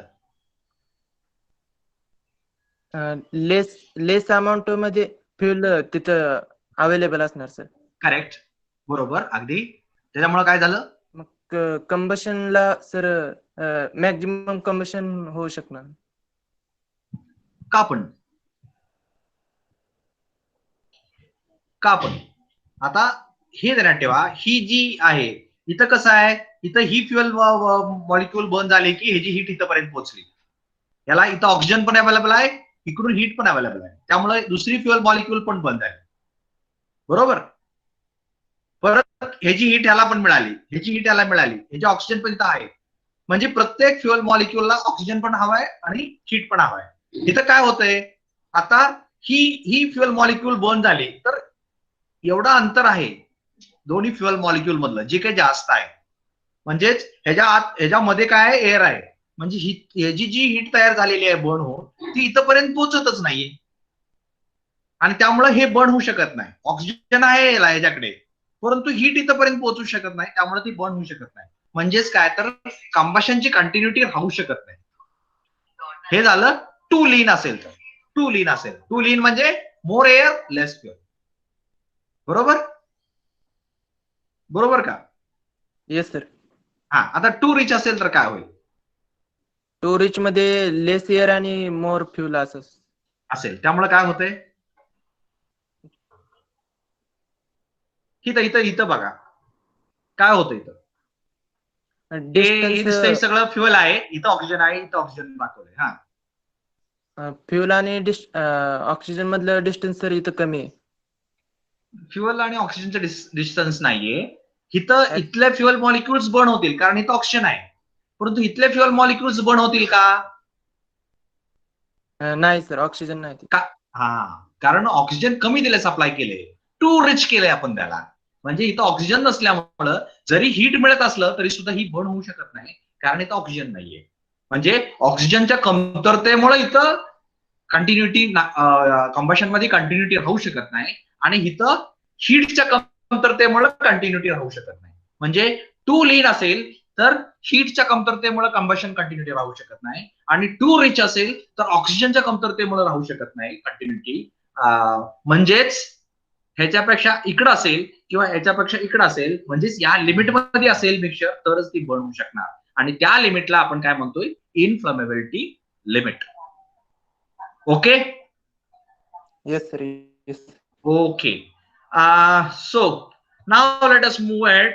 लेस अमाऊंट मध्ये फ्युल तिथं अवेलेबल असणार सर. करेक्ट, बरोबर, अगदी. त्याच्यामुळे काय झालं? मग कंबशनला सर मॅक्झिमम कंबशन होऊ शकणार. का पण आता हे ध्यानात ठेवा. ही जी आहे इथं कसं आहे, इथं ही फ्युएल मॉलिक्यूल बर्न झाली की ह्याची हीट इथंपर्यंत पोहोचली. याला इथं ऑक्सिजन पण अवेलेबल आहे, इकडून हीट पण अवेलेबल आहे. त्यामुळे दुसरी फ्युएल मॉलिक्यूल पण बंद आहे, बरोबर? परत ह्याची हीट ह्याला पण मिळाली, ह्याची हीट ह्याला मिळाली, ह्याची ऑक्सिजन पण इथं आहे. म्हणजे प्रत्येक फ्युएल मॉलिक्यूलला ऑक्सिजन पण हवाय आणि हीट पण हवाय. इथं काय होतंय? आता ही फ्युएल मॉलिक्यूल बर्न झाली तर एवढं अंतर आहे दोन्ही फ्युएल मॉलिक्यूल मधलं जे काही जास्त आहे, म्हणजेच ह्याच्यामध्ये काय आहे, एअर आहे, म्हणजे ह्याची जी हीट तयार झालेली आहे बर्न होऊन ती इथपर्यंत पोहोचतच नाहीये आणि त्यामुळे हे बर्न होऊ शकत नाही. ऑक्सिजन आहे ह्याच्याकडे परंतु हीट इथपर्यंत पोहोचू शकत नाही, त्यामुळे ती बर्न होऊ शकत नाही. म्हणजेच काय तर कंबशनची कंटिन्युटी राहू शकत नाही. हे झालं टू लीन असेल तर. टू लीन म्हणजे मोर एअर लेस फ्युएल. बरोबर का? Yes sir. हा, आता टू रिच असेल तर काय होईल? टू रिच मध्ये लेस एअर आणि मोर फ्युल असेल, त्यामुळे काय होतंय, इथं बघा काय होतं. इथं सगळं फ्युएल आहे, इथं ऑक्सिजन आहे, इथं ऑक्सिजन दाखवलंय. हा, फ्युल आणि ऑक्सिजन मधलं डिस्टन्स सर इथं कमी आहे. फ्युएल आणि ऑक्सिजनचं डिस्टन्स नाहीये. इथले फ्युएल मॉलिक्युल्स बर्न होतील कारण इथं ऑक्सिजन आहे, परंतु इथले फ्युएल मॉलिक्युल्स बर्न होतील का? नाही सर, ऑक्सिजन नाही. कारण ऑक्सिजन कमी दिले, सप्लाय केले, टू रिच केले आपण त्याला. म्हणजे इथं ऑक्सिजन नसल्यामुळं जरी हीट मिळत असलं तरी सुद्धा ही बर्न होऊ शकत नाही कारण इथं ऑक्सिजन नाहीये. म्हणजे ऑक्सिजनच्या कमतरतेमुळे इथं कंटिन्युटी कंबशन मध्ये कंटिन्युटी राहू शकत नाही आणि इथं हीटच्या कमतरतेमुळे कंटिन्युटी राहू शकत नाही. म्हणजे टू लीन असेल तर हीटच्या कमतरतेमुळे कंबशन कंटिन्युटी राहू शकत नाही आणि टू रिच असेल तर ऑक्सिजनच्या कमतरतेमुळे राहू शकत नाही कंटिन्युटी. म्हणजेच ह्याच्यापेक्षा इकडं असेल किंवा ह्याच्यापेक्षा इकडं असेल, म्हणजेच या लिमिटमध्ये असेल मिक्सचर तरच ती बर्न होऊ शकणार आणि त्या लिमिटला आपण काय म्हणतोय, inflammability limit. Okay? Yes sir, yes. Okay. So now let us move ahead.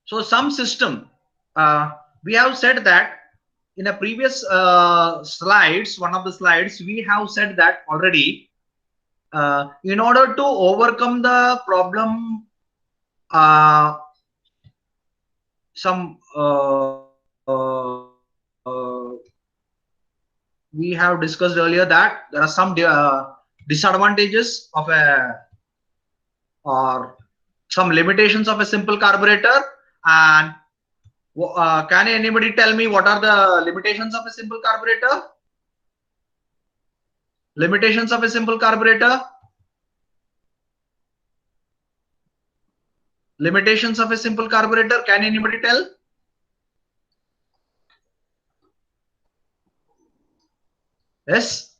So some system, we have said that in a previous slides, one of the slides, we have said that already. In order to overcome the problem, we have discussed earlier that there are some disadvantages of or some limitations of a simple carburetor. And can anybody tell me what are the limitations of a simple carburetor? Limitations of a simple carburetor? Limitations of a simple carburetor, can anybody tell? Yes?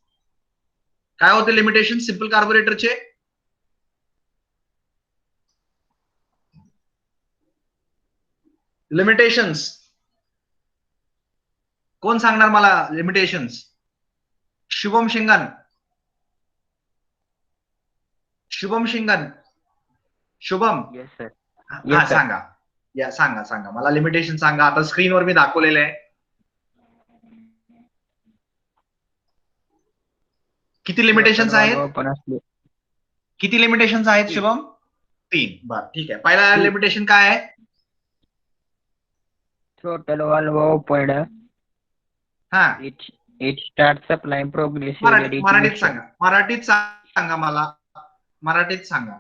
काय होते limitation simple कार्बोरेटरचे? Limitations कोण सांगणार मला? Limitations Shubham Shingan. Shubham. Yes sir. हा, सांगा मला limitation सांगा. आता स्क्रीनवर मी दाखवलेलं आहे. किती लिमिटेशन्स आहेत? किती लिमिटेशन्स आहेत शुभम? 3. बरं, ठीक आहे. पहिला लिमिटेशन काय आहे? Throttle valve opened. हा, It starts supplying progressively. मराठीत सांगा मला. मराठीत सांगा.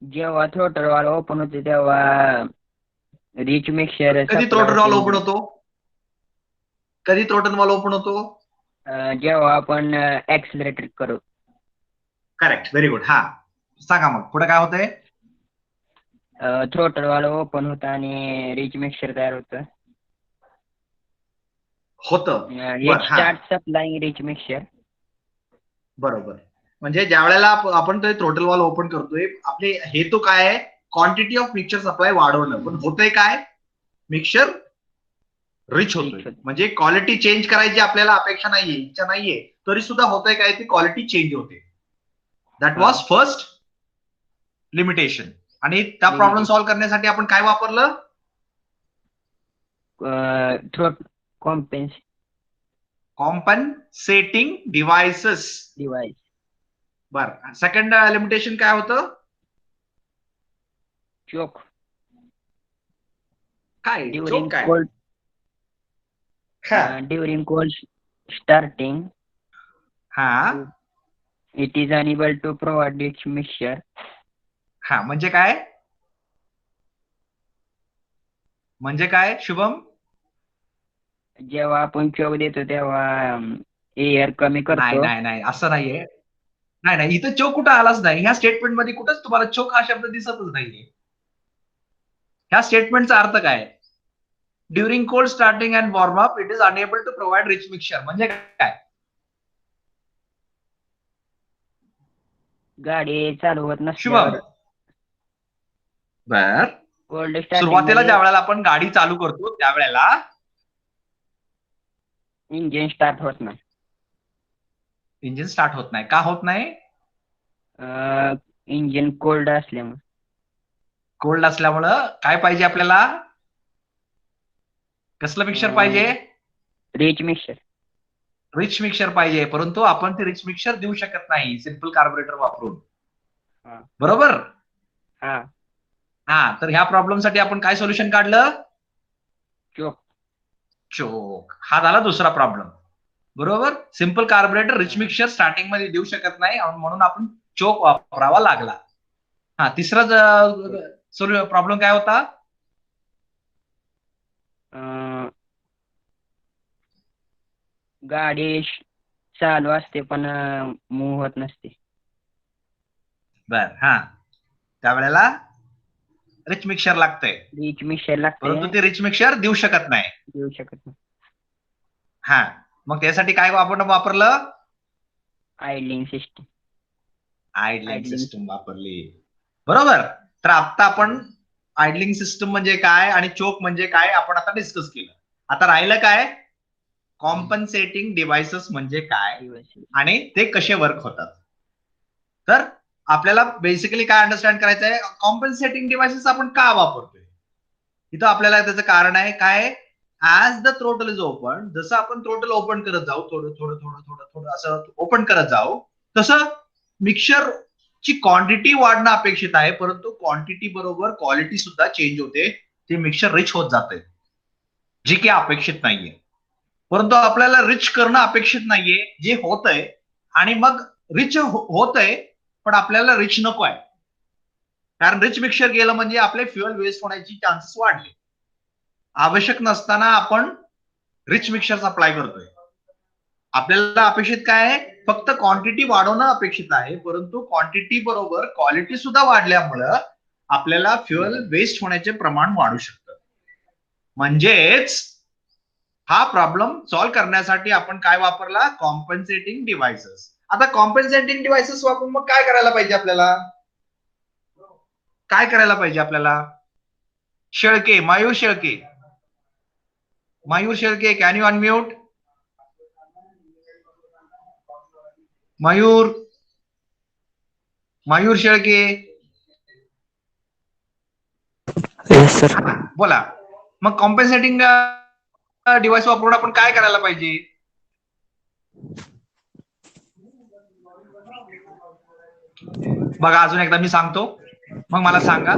जेव्हा थ्रोटल वाल्व ओपन होते तेव्हा रिच मिक्सचर. कधी थ्रोटल वाल्व ओपन होतो? जेव्हा आपण ऍक्सिलरेटर करू. Correct, very good. हा, सांगा मग पुढे काय होतंय? थ्रोटल वाल्व ओपन होतं आणि रिच मिक्सचर तयार होतं. It starts supplying rich mixture. बरोबर. म्हणजे ज्या वेळेला आपण ते थ्रोटल वाल्व ओपन करतोय, आपले हेतू काय आहे? क्वांटिटी ऑफ मिक्सचर सप्लाय वाढवणं. पण होतंय काय? मिक्सचर रिच होतोय. म्हणजे क्वालिटी चेंज करायची आपल्याला अपेक्षा नाहीये, इच्छा नाहीये, तरी सुद्धा होतंय काय? ती क्वालिटी चेंज होते. That was first limitation. आणि त्या प्रॉब्लेम सॉल्व्ह करण्यासाठी आपण काय वापरलं? Compensating devices. डिव्हाइस. बरं. सेकंड लिमिटेशन काय होतं? चोक काय ड्युरिंग चोक काय कोल्ड हा ड्युरिंग कोल्ड स्टार्टिंग हा it is unable to provide its mixture. हा म्हणजे काय शुभम? जेव्हा आपण चोक देतो तेव्हा एअर कमी नाही करतो. नाही नाही असं नाहीये. नाही इथं चोक कुठं आलाच नाही. ह्या स्टेटमेंट मध्ये कुठंच तुम्हाला चोक हा शब्द दिसतच नाहीये. ह्या स्टेटमेंटचा अर्थ काय? During cold starting and warm up it is unable to provide rich mixture म्हणजे काय? गाडी चालू होत शुभम नसल्यावर बर कोल्ड स्टार्टिंग सुरुवातीला मध्ये ज्या वेळेला आपण गाडी चालू करतो त्यावेळेला इंजिन स्टार्ट होत नाही. इंजिन स्टार्ट होत नाही. का होत नाही? इंजिन कोल्ड असल्यामुळे. कोल्ड असल्यामुळं काय पाहिजे आपल्याला? कसलं मिक्सचर पाहिजे? Rich mixture. रिच मिक्सचर पाहिजे. परंतु आपण ते रिच मिक्सचर देऊ शकत नाही सिंपल कार्बोरेटर वापरून. हा. बरोबर? हा हा तर ह्या प्रॉब्लेम साठी आपण काय सोल्युशन काढलं? चोक. हा झाला दुसरा प्रॉब्लेम. बरोबर? Simple carburettor rich mixture starting मध्ये देऊ शकत नाही म्हणून आपण चोक वापरावा लागला. हा तिसरा प्रॉब्लेम काय होता? गाडी चालू असते पण मूव्ह होत नसते. बर हा त्यावेळेला रिच मिक्सचर लागतंय. रिच मिक्सचर लागते. परंतु ते रिच मिक्सचर देऊ शकत नाही. हा मग त्यासाठी काय आपण वापरलं? आयडलिंग सिस्टम. आयडलिंग सिस्टम वापरली. बरोबर. तर आता आपण आयडलिंग सिस्टम म्हणजे काय आणि चोक म्हणजे काय आपण आता डिस्कस केलं. आता राहिलं काय? कॉम्पन्सेटिंग डिव्हाइसेस म्हणजे काय आणि ते कसे वर्क होतात. तर आपल्याला बेसिकली काय अंडरस्टँड करायचं आहे? कॉम्पन्सेटिंग डिव्हाइसेस आपण का वापरतोय? इथं आपल्याला त्याचं कारण आहे काय? As the throttle is open, जसं आपण थ्रोटल ओपन करत जाऊ थोडं असं ओपन करत जाऊ तसं मिक्सचर ची क्वांटिटी वाढणं अपेक्षित आहे. परंतु क्वांटिटी बरोबर क्वालिटी सुद्धा चेंज होते. ते मिक्सचर रिच होत जाते जे की अपेक्षित नाहीये. परंतु आपल्याला रिच करणं अपेक्षित नाहीये जे होतंय आणि मग रिच होतंय पण आपल्याला रिच नको आहे. कारण रिच मिक्सचर गेलं म्हणजे आपले फ्युएल वेस्ट होण्याची चान्सेस वाढले. आवश्यक नसताना आपण रिच मिक्सचर सप्लाय करतोय. आपल्याला अपेक्षित काय आहे? फक्त क्वांटिटी वाढवणं अपेक्षित आहे. परंतु क्वांटिटी बरोबर क्वालिटी सुद्धा वाढल्यामुळं आपल्याला फ्युएल वेस्ट होण्याचे प्रमाण वाढू शकतं. म्हणजेच हा प्रॉब्लेम सॉल्व्ह करण्यासाठी आपण काय वापरला? कॉम्पन्सेटिंग डिव्हाइसेस. आता कॉम्पन्सेटिंग डिव्हाइसेस वापरून मग काय करायला पाहिजे आपल्याला? Shelke, Mayur Shelke can you unmute? Mayur Shelke yes sir. बोला. मग कॉम्पन्सेटिंग डिव्हाइस वापरून आपण काय करायला पाहिजे? बघा अजून एकदा मी सांगतो मग मला सांगा.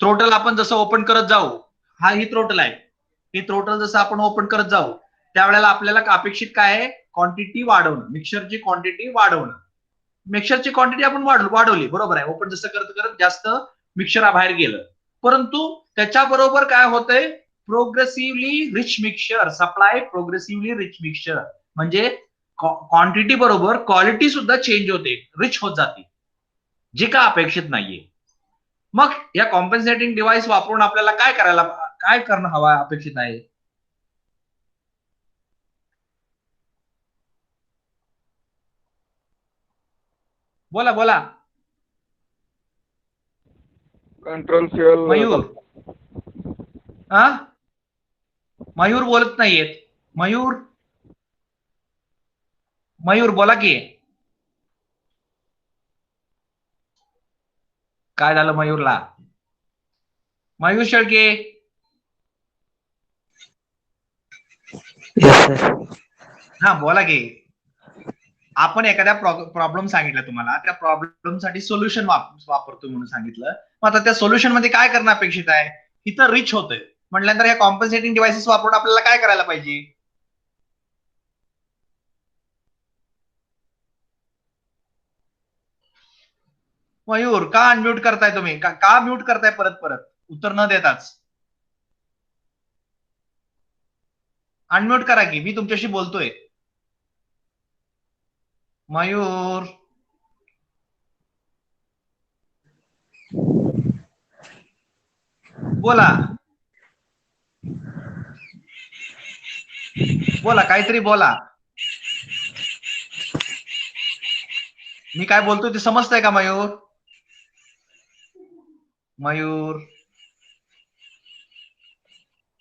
थ्रोटल आपण जसं ओपन करत जाऊ, हा ही थ्रोटल आहे. ही थ्रोटल जसं आपण ओपन करत जाऊ त्यावेळेला आपल्याला अपेक्षित काय आहे? क्वांटिटी वाढवणं, मिक्सचरची क्वांटिटी वाढवणं. मिक्सचरची क्वांटिटी आपण वाढवली बरोबर आहे. ओपन जसं करत करत जास्त मिक्सचर बाहेर गेलं. परंतु त्याच्याबरोबर काय होतंय? प्रोग्रेसिव्हली rich mixture supply, प्रोग्रेसिव्हली rich mixture म्हणजे क्वांटिटी बरोबर क्वालिटी सुद्धा चेंज होते, रिच होत जाते, जे का अपेक्षित नाहीये. मग या कॉम्पन्सेटिंग डिव्हाइस वापरून आपल्याला काय करणं हवं अपेक्षित आहे? बोला. Control fuel. मयूर बोलत नाहीयेत. मयूर बोला की. काय झालं मयूरला? मयूर शेळके. Yes sir. हा बोला की. आपण एखाद्या प्रॉब्लेम सांगितला तुम्हाला, त्या प्रॉब्लेमसाठी सोल्युशन वापरतो म्हणून सांगितलं. मग आता त्या सोल्युशन मध्ये काय करणं अपेक्षित आहे? इथं रिच होतंय म्हटल्यानंतर ह्या कॉम्पन्सेटिंग डिव्हाइसेस वापरून आपल्याला काय करायला पाहिजे? मयूर का अनम्यूट करताय तुम्ही? का म्यूट करताय परत परत उत्तर न देताच? अनम्यूट करा की, मी तुमच्याशी बोलतोय. मयूर बोला बोला, काहीतरी बोला. मी काय बोलतोय ते समजतंय का मयूर? मयूर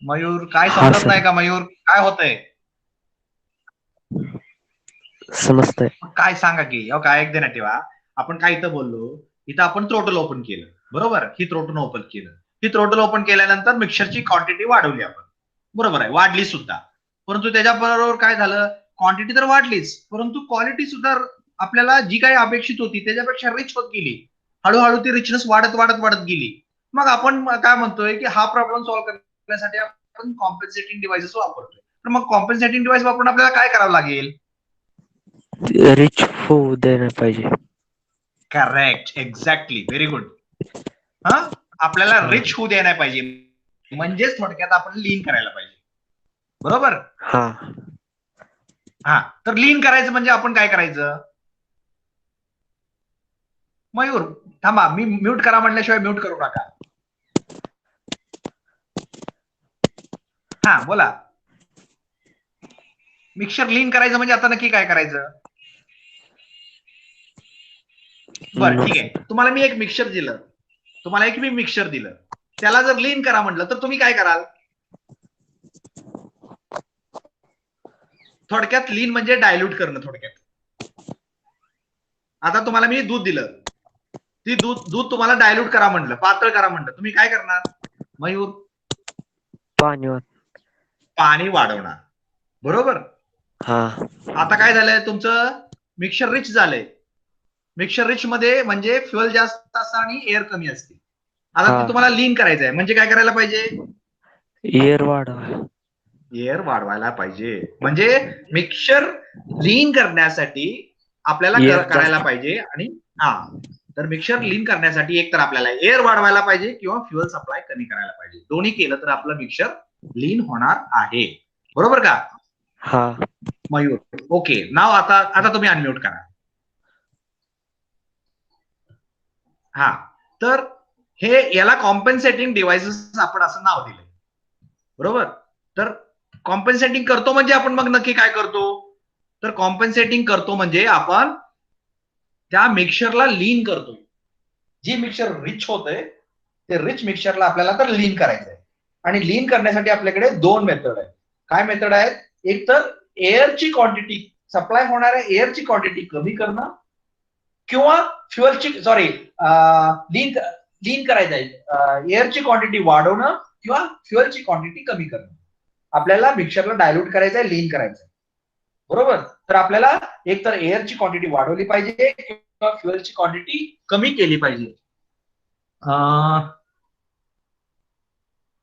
मयूर काय समजत नाही का? मयूर काय होतंय? समजतंय. काय सांगा की. काय एक देण्यात ठेवा. आपण काय इथं बोललो, इथं आपण थ्रोटल ओपन केलं, बरोबर? ही थ्रोटल ओपन केलं. ही थ्रोटल ओपन केल्यानंतर मिक्सरची क्वांटिटी वाढवली आपण, बरोबर आहे, वाढली सुद्धा. परंतु त्याच्याबरोबर काय झालं? क्वांटिटी तर वाढलीच, परंतु क्वालिटी सुद्धा आपल्याला जी काही अपेक्षित होती त्याच्यापेक्षा रिच होत गेली. हळूहळू ती रिचनेस वाढत वाढत वाढत गेली. मग आपण काय म्हणतोय की हा प्रॉब्लेम सॉल्व्ह करण्यासाठी आपण कॉम्पेन्सेटिंग डिव्हाइसेस वापरतोय. तर मग कॉम्पेन्सेटिंग डिव्हाइस वापरून आपल्याला काय करावं लागेल? रिच होऊ द्यायला पाहिजे. Correct, exactly, very good. हा, आपल्याला रिच होऊ द्यायला पाहिजे, म्हणजेच थोडक्यात आपण लीन करायला पाहिजे, बरोबर? हा. हा, तर लीन करायचं म्हणजे आपण काय करायचं? मयूर थांबा, मी म्यूट करा म्हटल्याशिवाय म्यूट करू नका. हा बोला. मिक्सर लीन करायचं म्हणजे आता नक्की काय करायचं? बरं ठीक आहे, तुम्हाला मी एक मिक्सर दिलं, त्याला जर लीन करा म्हटलं तर तुम्ही काय कराल? थोडक्यात लीन म्हणजे डायल्यूट करणं थोडक्यात. आता तुम्हाला मी दूध दिलं, ती दूध तुम्हाला डायल्यूट करा म्हटलं, पातळ करा म्हटलं, तुम्ही काय करणार मयूर? पाणी वाढवणार, बरोबर? हा. आता काय झालंय तुमचं? मिक्सर रिच झालंय. मिक्सर रिच मध्ये म्हणजे फ्युएल जास्त असतं आणि एअर कमी असते. आता ते तुम्हाला लीन करायचं आहे म्हणजे काय करायला पाहिजे? एअर वाढवायला पाहिजे. म्हणजे मिक्सर लीन करण्यासाठी आपल्याला करायला पाहिजे. आणि हा, तर मिक्सर लीन करण्यासाठी एक तर आपल्याला एअर वाढवायला पाहिजे किंवा फ्युएल सप्लाय कमी करायला पाहिजे. दोन्ही केलं तर आपलं मिक्सर लीन होणार आहे, बरोबर का? हा. मयूर ओके. नाव आता तुम्ही अनम्यूट करा. हा, तर याला कॉम्पेन्सेटिंग डिव्हाइसेस आपण असं नाव दिलं, बरोबर? तर कॉम्पेन्सेटिंग करतो म्हणजे आपण मग नक्की काय करतो? तर कॉम्पेन्सेटिंग करतो म्हणजे आपण त्या मिक्सरला लीन करतो. जी मिक्सर रिच होतंय ते रिच मिक्सरला आपल्याला तर लीन करायचंय. आणि लीन करण्यासाठी आपल्याकडे दोन मेथड आहेत. काय मेथड आहेत? एक तर एअरची क्वांटिटी, सप्लाय होणाऱ्या एअरची क्वांटिटी कमी करणं, किंवा फ्युएलची लीन करायचं आहे, एअरची क्वांटिटी वाढवणं किंवा फ्युएलची क्वांटिटी कमी करणं. आपल्याला मिक्सरला डायल्यूट करायचंय, लीन करायचंय, बरोबर? तर आपल्याला एक तर एअरची क्वांटिटी वाढवली पाहिजे किंवा फ्युएलची क्वांटिटी कमी केली पाहिजे.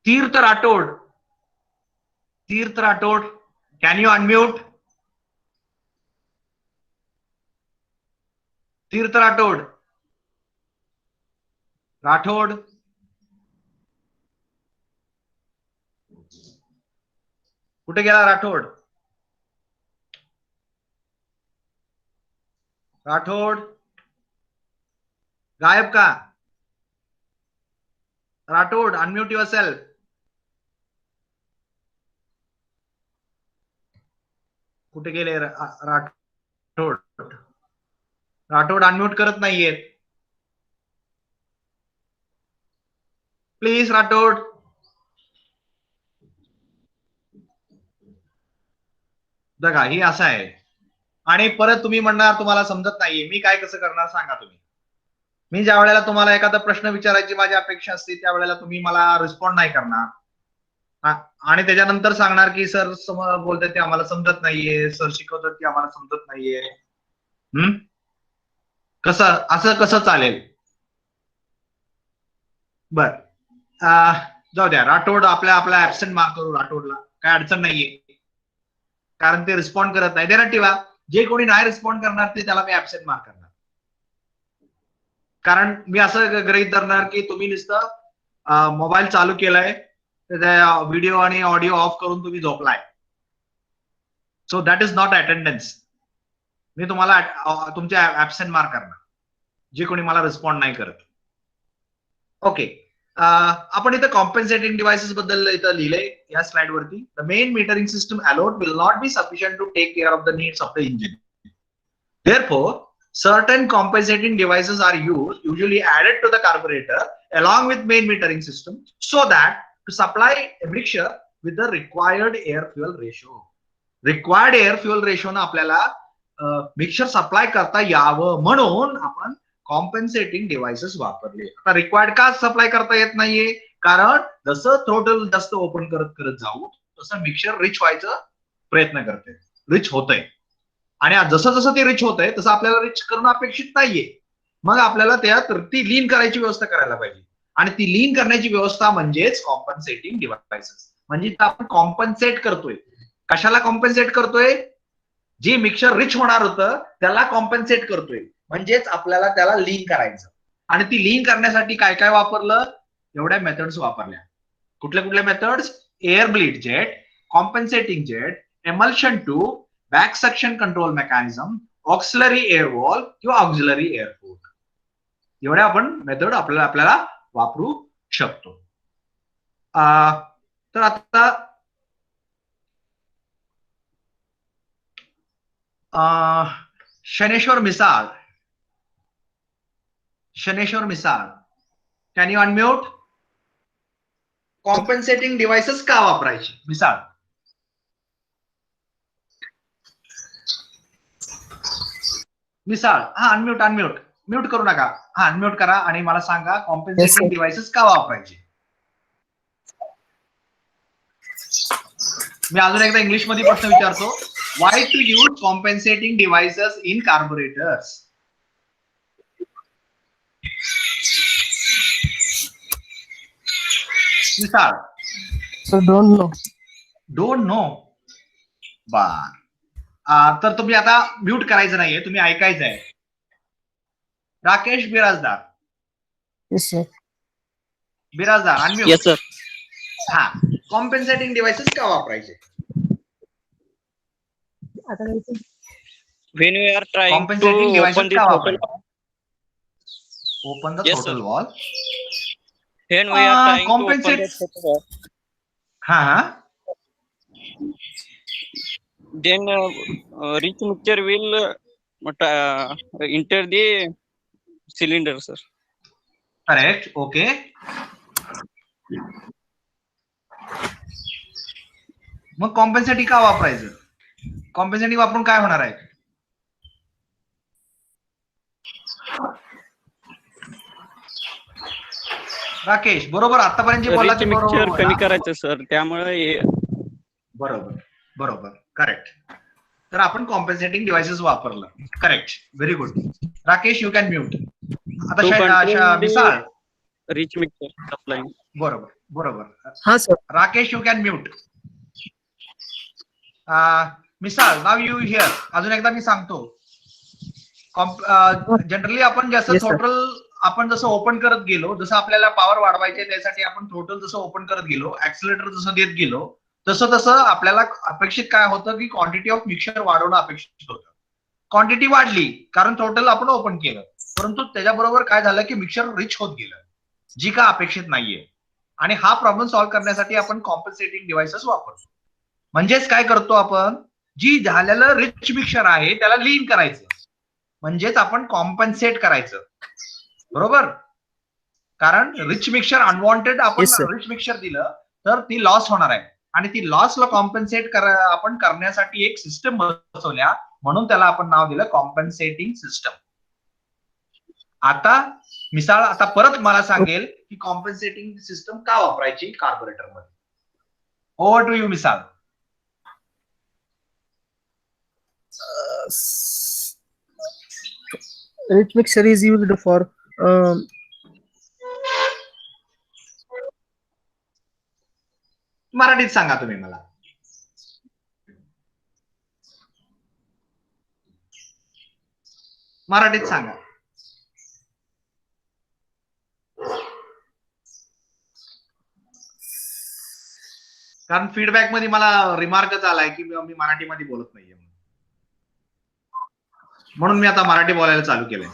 Tirth Rathod, can you unmute? Tirth Rathod कुठे गेला? राठोड गायब का? Rathod unmute yourself. कुठे गेले राठोड अनम्यूट करत नाहीयेत. प्लीज राठोड. बघा ही असं आहे. आणि परत तुम्ही म्हणणार तुम्हाला समजत नाहीये, मी काय कसं करणार सांगा तुम्ही. मी ज्या वेळेला तुम्हाला एखादा प्रश्न विचारायची माझी अपेक्षा असते त्यावेळेला तुम्ही मला रिस्पॉन्ड नाही करणार आणि त्याच्यानंतर सांगणार की सर बोलतात ते आम्हाला समजत नाहीये, सर शिकवतात ते आम्हाला समजत नाहीये. कसं असं कसं चालेल? बर जाऊ द्या, राठोड आपला ऍबसेंट मार्क करू राठोडला, काय अडचण नाहीये, कारण ते रिस्पॉन्ड करत नाही. देणार ठेवा, जे कोणी नाही रिस्पॉन्ड करणार ते त्याला मी ऍबसेंट मार्क करणार. कारण मी असं गृहीत धरणार की तुम्ही नुसतं मोबाईल चालू केलाय, व्हिडिओ आणि ऑडिओ ऑफ करून तुम्ही झोपलाय. So that is not attendance. मी तुम्हाला तुमचे ऍबसेंट मार्क करणार जे कोणी मला रिस्पॉन्ड नाही करत. ओके, आपण इथं कॉम्पेन्सेटिंग डिव्हाइसेस बद्दल इथं लिहिलंय या स्लाइड वरती. The main metering system alone will not be sufficient to take care of the needs of the engine. Therefore, certain compensating devices are used, usually added to the carburetor along with main metering system, so that to supply a mixture with the required air fuel ratio. Required air fuel ratio ना आपल्याला mixer supply करता यावं म्हणून आपण compensating devices वापरले. आता required का supply करता येत नाहीये? कारण जसं थ्रोटल जास्त ओपन करत करत जाऊ तसं मिक्सर रिच व्हायचा प्रयत्न करते, रिच होतंय. आणि जसं जसं ते रिच होत आहे तसं आपल्याला रिच करणं अपेक्षित नाहीये. मग आपल्याला त्यात ती लीन करायची व्यवस्था करायला पाहिजे. आणि ती लीन करण्याची व्यवस्था म्हणजेच कॉम्पन्सेटिंग डिव्हाइसेस. म्हणजे आपण कॉम्पन्सेट करतोय. कशाला कॉम्पन्सेट करतोय? जे मिक्सर रिच होणार होतं त्याला कॉम्पन्सेट करतोय, म्हणजेच आपल्याला त्याला लीन करायचं. आणि ती लीन करण्यासाठी काय काय वापरलं? एवढ्या मेथड्स वापरल्या. कुठल्या कुठल्या methods? Air bleed jet, compensating jet, emulsion tube, back suction control mechanism, auxiliary air valve किंवा ऑक्सिलरी एअरपोर्ट. एवढ्या आपण मेथड आपल्याला वापरू शकतो. तर आता Shaneshwar Misal can you unmute? Compensating devices का वापरायचे? मिसाळ. हा, अनम्यूट म्यूट करू नका. हा, अनम्यूट करा आणि मला सांगा कॉम्पन्सेटिंग डिव्हाइसेस का वापरायचे? मी अजून एकदा इंग्लिश मध्ये प्रश्न विचारतो. Why to use compensating devices in carburettors? Don't know. बर, तर तुम्ही आता म्यूट करायचं नाहीये, तुम्ही ऐकायचं आहे. Rakesh Birajdar. Birajdar unmute. Yes, sir. हा, कॉम्पन्सेटिंग डिव्हाइसेस का वापरायचे? When we are trying to compensating devices open the का throttle, वापरायचे? Open the Yes, throttle sir. Valve. when we are trying to open the compensate. throttle valve, हा, then rich mixture will enter the cylinder, sir. Correct. Okay, मग कॉम्पन्सेटिंग का वापरायचं? कॉम्पन्सेटिंग वापरून काय होणार आहे? राकेश बरोबर, आतापर्यंत जे बोलला Rich ते mixture बरोबर कमी बोलला. करायचं सर, त्यामुळे बरोबर करेक्ट. तर आपण कॉम्पन्सेटिंग डिव्हाइसेस वापरलं. Correct, very good. Rakesh you can mute. आता मिसाळ. Rich mixer supply. बरोबर. हा sir. Rakesh you can mute. Misal, now you hear. अजून एकदा मी सांगतो. जनरली आपण जसं थ्रोटल आपण जसं ओपन करत गेलो, जसं आपल्याला पॉवर वाढवायची त्यासाठी आपण थ्रोटल जसं ओपन करत गेलो, ऍक्सिलरेटर जसं देत गेलो, तसं आपल्याला अपेक्षित काय होतं की क्वांटिटी ऑफ मिक्सचर वाढवणं अपेक्षित होतं. क्वांटिटी वाढली कारण थ्रोटल आपण ओपन केलं, परंतु त्याच्याबरोबर काय झालं की मिक्सचर रिच होत गेलं, जी का अपेक्षित नाहीये. आणि हा प्रॉब्लेम सॉल्व्ह करण्यासाठी आपण कॉम्पन्सेटिंग डिव्हाइसेस वापरतो. म्हणजेच काय करतो आपण? जी झालेलं रिच मिक्सचर आहे त्याला लीन करायचं, म्हणजेच आपण कॉम्पन्सेट करायचं. बरोबर, कारण रिच मिक्सचर अनवॉन्टेड आपण रिच मिक्सचर दिलं तर ती लॉस होणार आहे, आणि ती लॉसला कॉम्पन्सेट आपण करण्यासाठी एक सिस्टम बसवल्या, म्हणून त्याला आपण नाव दिलं कॉम्पन्सेटिंग सिस्टम. आता मिसाळ आता परत मला सांगेल की कॉम्पन्सेटिंग सिस्टम का वापरायची कार्बोरेटर मध्ये. Over to you Misal. rich mixture is used for मराठीत सांगा तुम्ही मला. मराठीत सांगा. कारण फीडबॅक मध्ये मला रिमार्कच आलाय की मी मराठीमध्ये बोलत नाहीये, म्हणून मी आता मराठी बोलायला चालू केलंय.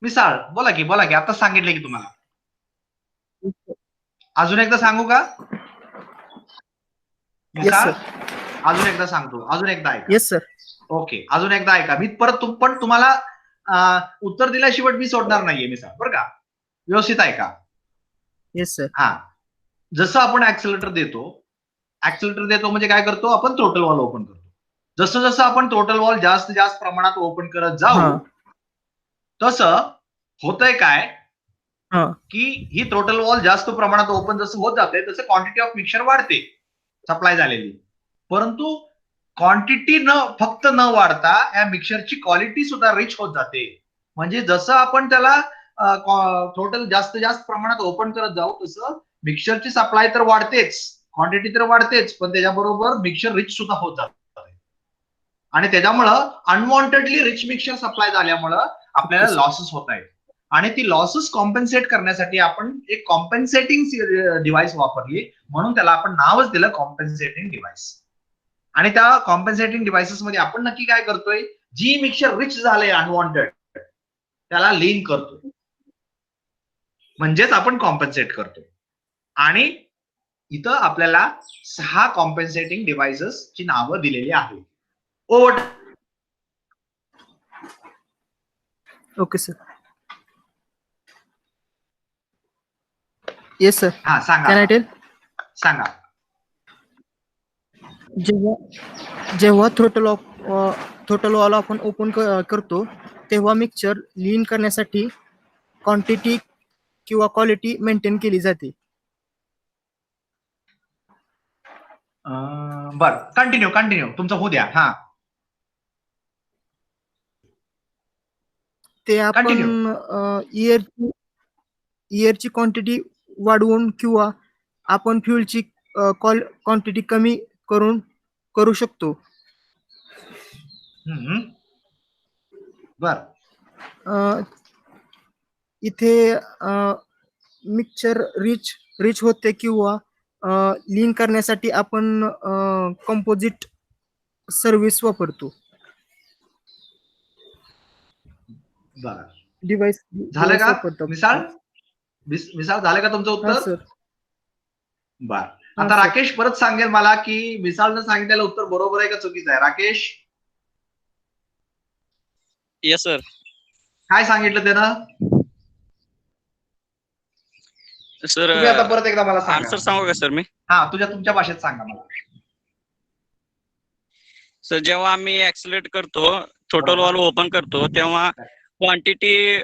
मिसाळ बोला की आता सांगितलंय की तुम्हाला. अजून एकदा सांगू का? मिसाळ अजून एकदा सांगतो, अजून एकदा ऐका. Yes sir. ओके, अजून एकदा ऐका. मी परत पण तुम्हाला उत्तर दिल्याशिवाय मी सोडणार नाहीये मिसाळ, बरं का? व्यवस्थित ऐका. Yes sir. हा, जसं आपण ऍक्सिलरेटर देतो म्हणजे काय करतो आपण? टोटल वॉल ओपन करतो. जसं जसं आपण टोटल वॉल जास्त प्रमाणात ओपन करत जाऊ तसं होतंय काय की ही टोटल वॉल जास्त प्रमाणात ओपन जसं होत जाते तसं क्वांटिटी ऑफ मिक्सचर वाढते सप्लाय झालेली. परंतु क्वांटिटी फक्त न वाढता या मिक्सचरची क्वालिटी सुद्धा रिच होत जाते. म्हणजे जसं आपण त्याला टोटल जास्त प्रमाणात ओपन करत जाऊ तसं मिक्सचरची सप्लाय तर वाढतेच, क्वांटिटी तर वाढतेच, पण त्याच्याबरोबर मिक्सचर रिच सुद्धा होत जात. आणि त्याच्यामुळं अनवॉन्टेडली रिच मिक्सचर सप्लाय झाल्यामुळं आपल्याला लॉसेस होत आहेत. आणि ती लॉसेस कॉम्पेन्सेट करण्यासाठी आपण एक कॉम्पेन्सेटिंग डिव्हाइस वापरली, म्हणून त्याला आपण नावच दिलं कॉम्पेन्सेटिंग डिव्हाइस. आणि त्या कॉम्पेन्सेटिंग डिव्हाइसेस मध्ये आपण नक्की काय करतोय? जी मिक्सचर रिच झालंय अनवॉन्टेड त्याला लीन करतोय, म्हणजेच आपण कॉम्पेन्सेट करतोय. आणि इथं आपल्याला 6 कॉम्पेन्सेटिंग डिव्हाइसेस ची नावं दिलेली आहेत. Okay sir. Yes sir. हा सांगा. Can I tell? सांगा. जेव्हा टोटल वॉल आपण ओपन करतो तेव्हा मिक्सचर लीन करण्यासाठी क्वांटिटी किंवा क्वालिटी मेंटेन केली जाते. बर, कंटिन्यू तुमचं होऊ द्या. हा, ते आपण इयरची क्वांटिटी वाढवून किंवा आपण फ्युलची क्वांटिटी कमी करू शकतो. बर, इथे मिक्सचर रिच होते किंवा लीन करण्यासाठी आपण कंपोजिट सर्व्हिस वापरतो. डिव्हाइस झालं का मिसाळ झालं का तुमचं उत्तर? सर. बर, आता राकेश परत सांगेल मला की मिसाळनं सांगितलेलं उत्तर बरोबर आहे का चुकीचं आहे. राकेश. Yes sir. काय सांगितलं त्यानं? सर तुम्ही आता परत एकदा मला सांगा. आन्सर सांगू का सर मी? हा, तुमच्या भाषेत सांगा मला. सर जेव्हा आम्ही ऍक्सिलेट करतो, टोटल वॉल ओपन करतो, तेव्हा क्वांटिटी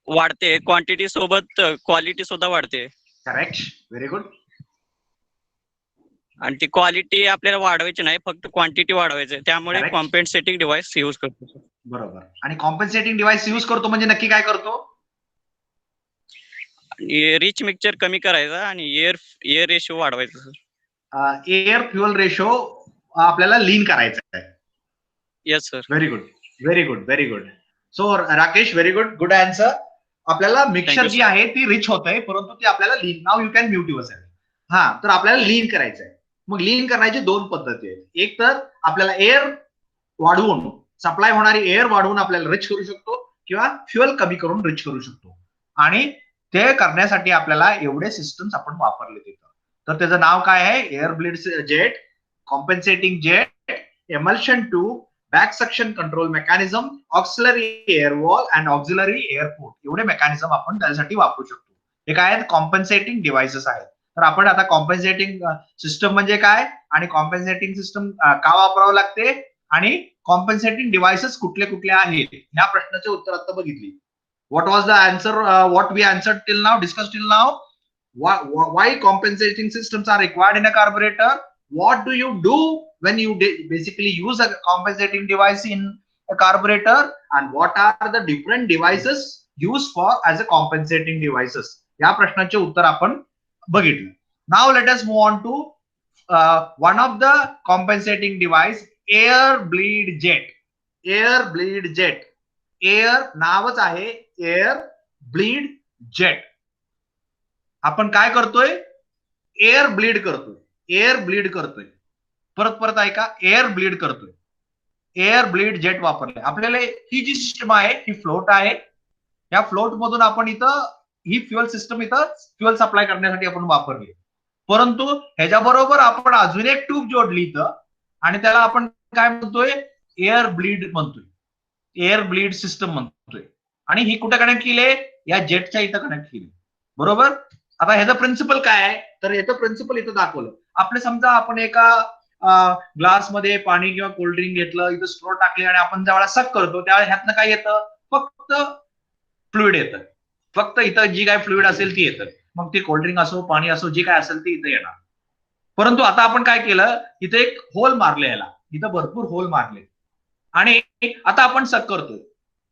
वाढते, क्वांटिटी सोबत क्वालिटी सुद्धा वाढते. Correct, very good. आणि ती क्वालिटी आपल्याला वाढवायची नाही, फक्त क्वांटिटी वाढवायची. त्यामुळे कॉम्पेन्सेटिंग डिव्हाइस यूज करतो. बरोबर. आणि कॉम्पेन्सेटिंग डिव्हाइस यूज करतो म्हणजे नक्की काय करतो? रिच मिक्सचर कमी करायचा आणि एअर रेशो वाढवायचा सर. एअर फ्युअल रेशो आपल्याला लीन करायचा आहे. Yes sir. Very good. So Rakesh, very good answer. आपल्याला मिक्सचर जी आहे ती रिच होत आहे, परंतु ती आपल्याला लीन, नाव यू कॅन म्यूट युअरसेल्फ. हा, तर आपल्याला लीन करायचं आहे. मग लीन करण्याची 2 पद्धती आहेत. एक तर आपल्याला एअर वाढवून, सप्लाय होणारी एअर वाढवून आपल्याला रिच करू शकतो, किंवा फ्युअल कमी करून रिच करू शकतो. आणि ते करण्यासाठी आपल्याला एवढे सिस्टम्स आपण वापरले तिथं. तर त्याचं नाव काय आहे? Air bleed jet, compensating jet, emulsion tube, back suction control mechanism, auxiliary air wall and auxiliary airport. एवढे मेकॅनिझम आपण त्यासाठी वापरू शकतो. हे काय आहेत? कॉम्पेन्सेटिंग डिव्हाइसेस आहेत. तर आपण आता कॉम्पेन्सेटिंग सिस्टम म्हणजे काय आणि कॉम्पेन्सेटिंग सिस्टम का वापरावं लागते आणि कॉम्पेन्सेटिंग डिव्हाइसेस कुठले कुठले आहेत या प्रश्नाचे उत्तर आता बघितली. What was the answer? What we answered till now, discussed till now? Why compensating systems are required in a carburetor? What do you do when you basically use a compensating device in a carburetor, and what are the different devices used for as a compensating devices, या प्रश्नाचे उत्तर आपण बघितलं. Now let us move on to one of the compensating device, air bleed jet. Air bleed jet, air नावच आहे air bleed jet. आपण काय करतोय, एअर ब्लीड करतोय, एअर ब्लीड करतोय. परत ऐका, एअर ब्लीड करतोय, एअर ब्लीड जेट वापरले. आपल्याला ही जी सिस्टम आहे ही फ्लोट आहे. या फ्लोट मधून आपण इथं ही फ्युएल सिस्टम इथं फ्युएल सप्लाय करण्यासाठी आपण वापरली. परंतु ह्याच्याबरोबर आपण अजून एक ट्यूब जोडली इथं आणि त्याला आपण काय म्हणतोय, एअर ब्लीड म्हणतोय, एअर ब्लीड सिस्टम म्हणतोय. आणि ही कुठे कनेक्ट केली, या जेटच्या इथं कनेक्ट केली. बरोबर. आता ह्याचं प्रिन्सिपल काय आहे, तर ह्याचं प्रिन्सिपल इथं दाखवलं. आपले समजा आपण एका ग्लास मध्ये पाणी किंवा कोल्ड्रिंक घेतलं, इथं स्ट्रो टाकले आणि आपण ज्यावेळेला सक करतो त्यावेळेला ह्यातनं काय येतं, फक्त फ्लुइड येतं. फक्त इथं जी काय फ्लुइड असेल ती येतं. मग ते कोल्ड्रिंक असो पाणी असो जे काय असेल ते इथं येणार. परंतु आता आपण काय केलं, इथं एक होल मारले, ह्याला इथं भरपूर होल मारले आणि आता आपण सक करतोय.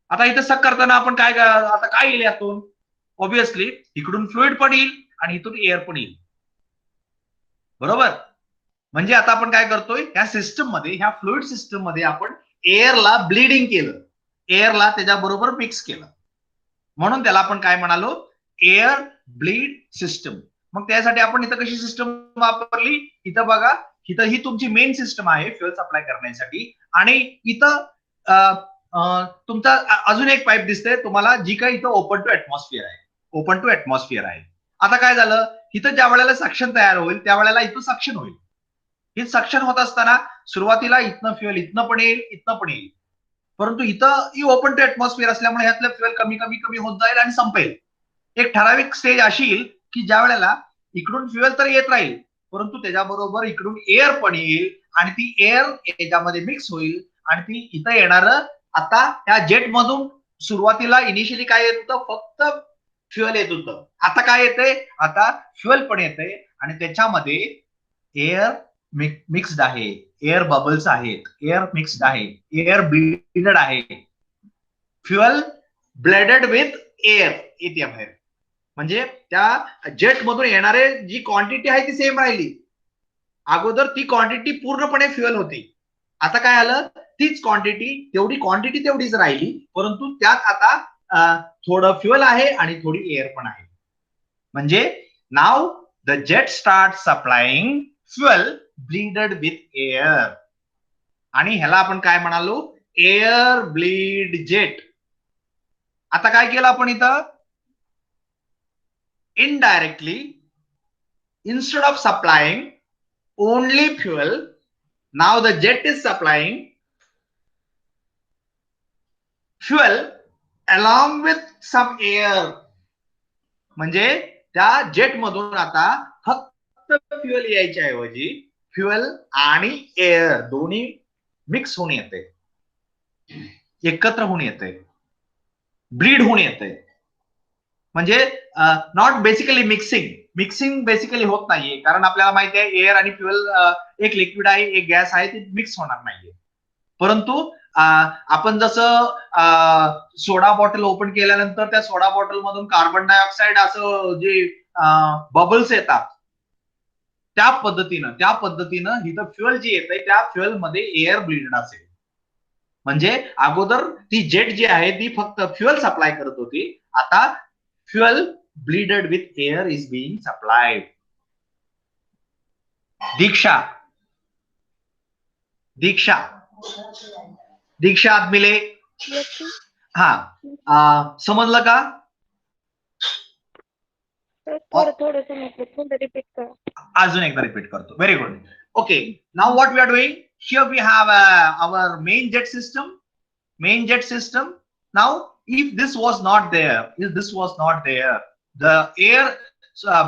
आता इथं सक करताना आपण काय, आता काय येईल यातून, ऑब्विसली इकडून फ्लुइड पण येईल आणि इथून एअर पण येईल. बरोबर. म्हणजे आता आपण काय करतोय, ह्या सिस्टम मध्ये, ह्या फ्लुइड सिस्टम मध्ये आपण एअरला ब्लीडिंग केलं, एअरला त्याच्याबरोबर मिक्स केलं, म्हणून त्याला आपण काय म्हणालो, एअर ब्लीड सिस्टम. मग त्यासाठी आपण इथं कशी सिस्टम वापरली, इथं बघा, इथं ही तुमची मेन सिस्टम आहे फ्युएल सप्लाय करण्यासाठी. आणि इथं तुमचा अजून एक पाईप दिसते तुम्हाला, जी काही इथं ओपन टू ऍटमॉस्फिअर आहे, ओपन टू ऍटमॉस्फिअर आहे. आता काय झालं, इथं ज्या वेळेला सक्शन तयार होईल त्यावेळेला इथं सक्शन होईल. हे सक्शन होत असताना सुरुवातीला इथनं फ्युएल इथनं पण येईल, इथनं पण येईल. परंतु इथं ही ओपन टू ऍटमॉस्फिअर असल्यामुळे ह्यातलं फ्युएल कमी कमी कमी होत जाईल आणि संपेल. एक ठराविक स्टेज अशी येईल की ज्या वेळेला इकडून फ्युएल तर येत राहील, परंतु त्याच्याबरोबर इकडून एअर पण येईल आणि ती एअर याच्यामध्ये मिक्स होईल आणि ती इथं येणार. आता त्या जेट मधून सुरुवातीला इनिशियली काय येत होतं, फक्त फ्युएल येत होतं. आता काय येते, आता फ्युएल पण येते आणि त्याच्यामध्ये एअर मिक्स्ड आहे, एअर बबल्स आहेत, एअर मिक्स्ड आहे, एअर ब्लीडेड आहे, फ्युएल ब्लेडेड विथ एअर येते बाहेर. म्हणजे त्या जेट मधून येणारे जी क्वांटिटी आहे ती सेम राहिली. अगोदर ती क्वांटिटी पूर्णपणे फ्युएल होती. आता काय आलं, तीच क्वांटिटी तेवढीच राहिली, परंतु त्यात आता थोडं फ्युएल आहे आणि थोडी एअर पण आहे. म्हणजे now the jet start supplying fuel bleeded with air. आणि ह्याला आपण काय म्हणालो, एअर ब्लीड जेट. आता काय केलं आपण इथं, indirectly instead of supplying only fuel, now the jet is supplying fuel along with some air. म्हणजे त्या जेट मधून आता फक्त फ्युएल यायच्या ऐवजी फ्युएल आणि एअर दोन्ही मिक्स होऊन येते, एकत्र होऊन येते, ब्लीड होऊन येते. म्हणजे नॉट बेसिकली मिक्सिंग बेसिकली होत नाहीये, कारण आपल्याला माहिती आहे एअर आणि फ्युएल एक लिक्विड आहे, एक गॅस आहे, ते मिक्स होणार नाहीये. परंतु आपण जसं सोडा बॉटल ओपन केल्यानंतर त्या सोडा बॉटल मधून कार्बन डायऑक्साईड असं जे बबल्स येतात, त्या पद्धतीनं इथं फ्युएल जी येते त्या फ्युएल मध्ये एअर ब्लीडेड असेल. म्हणजे अगोदर ती जेट जी आहे ती फक्त फ्युएल सप्लाय करत होती, आता fuel bleeded with air is being supplied. Diksha Admile, हा समजलं का? थोडं समजलं, रिपीट करा. अजून एकदा रिपीट करतो. Very good. Okay, now what we are doing here, we have our main jet system. Now if this was not there, the air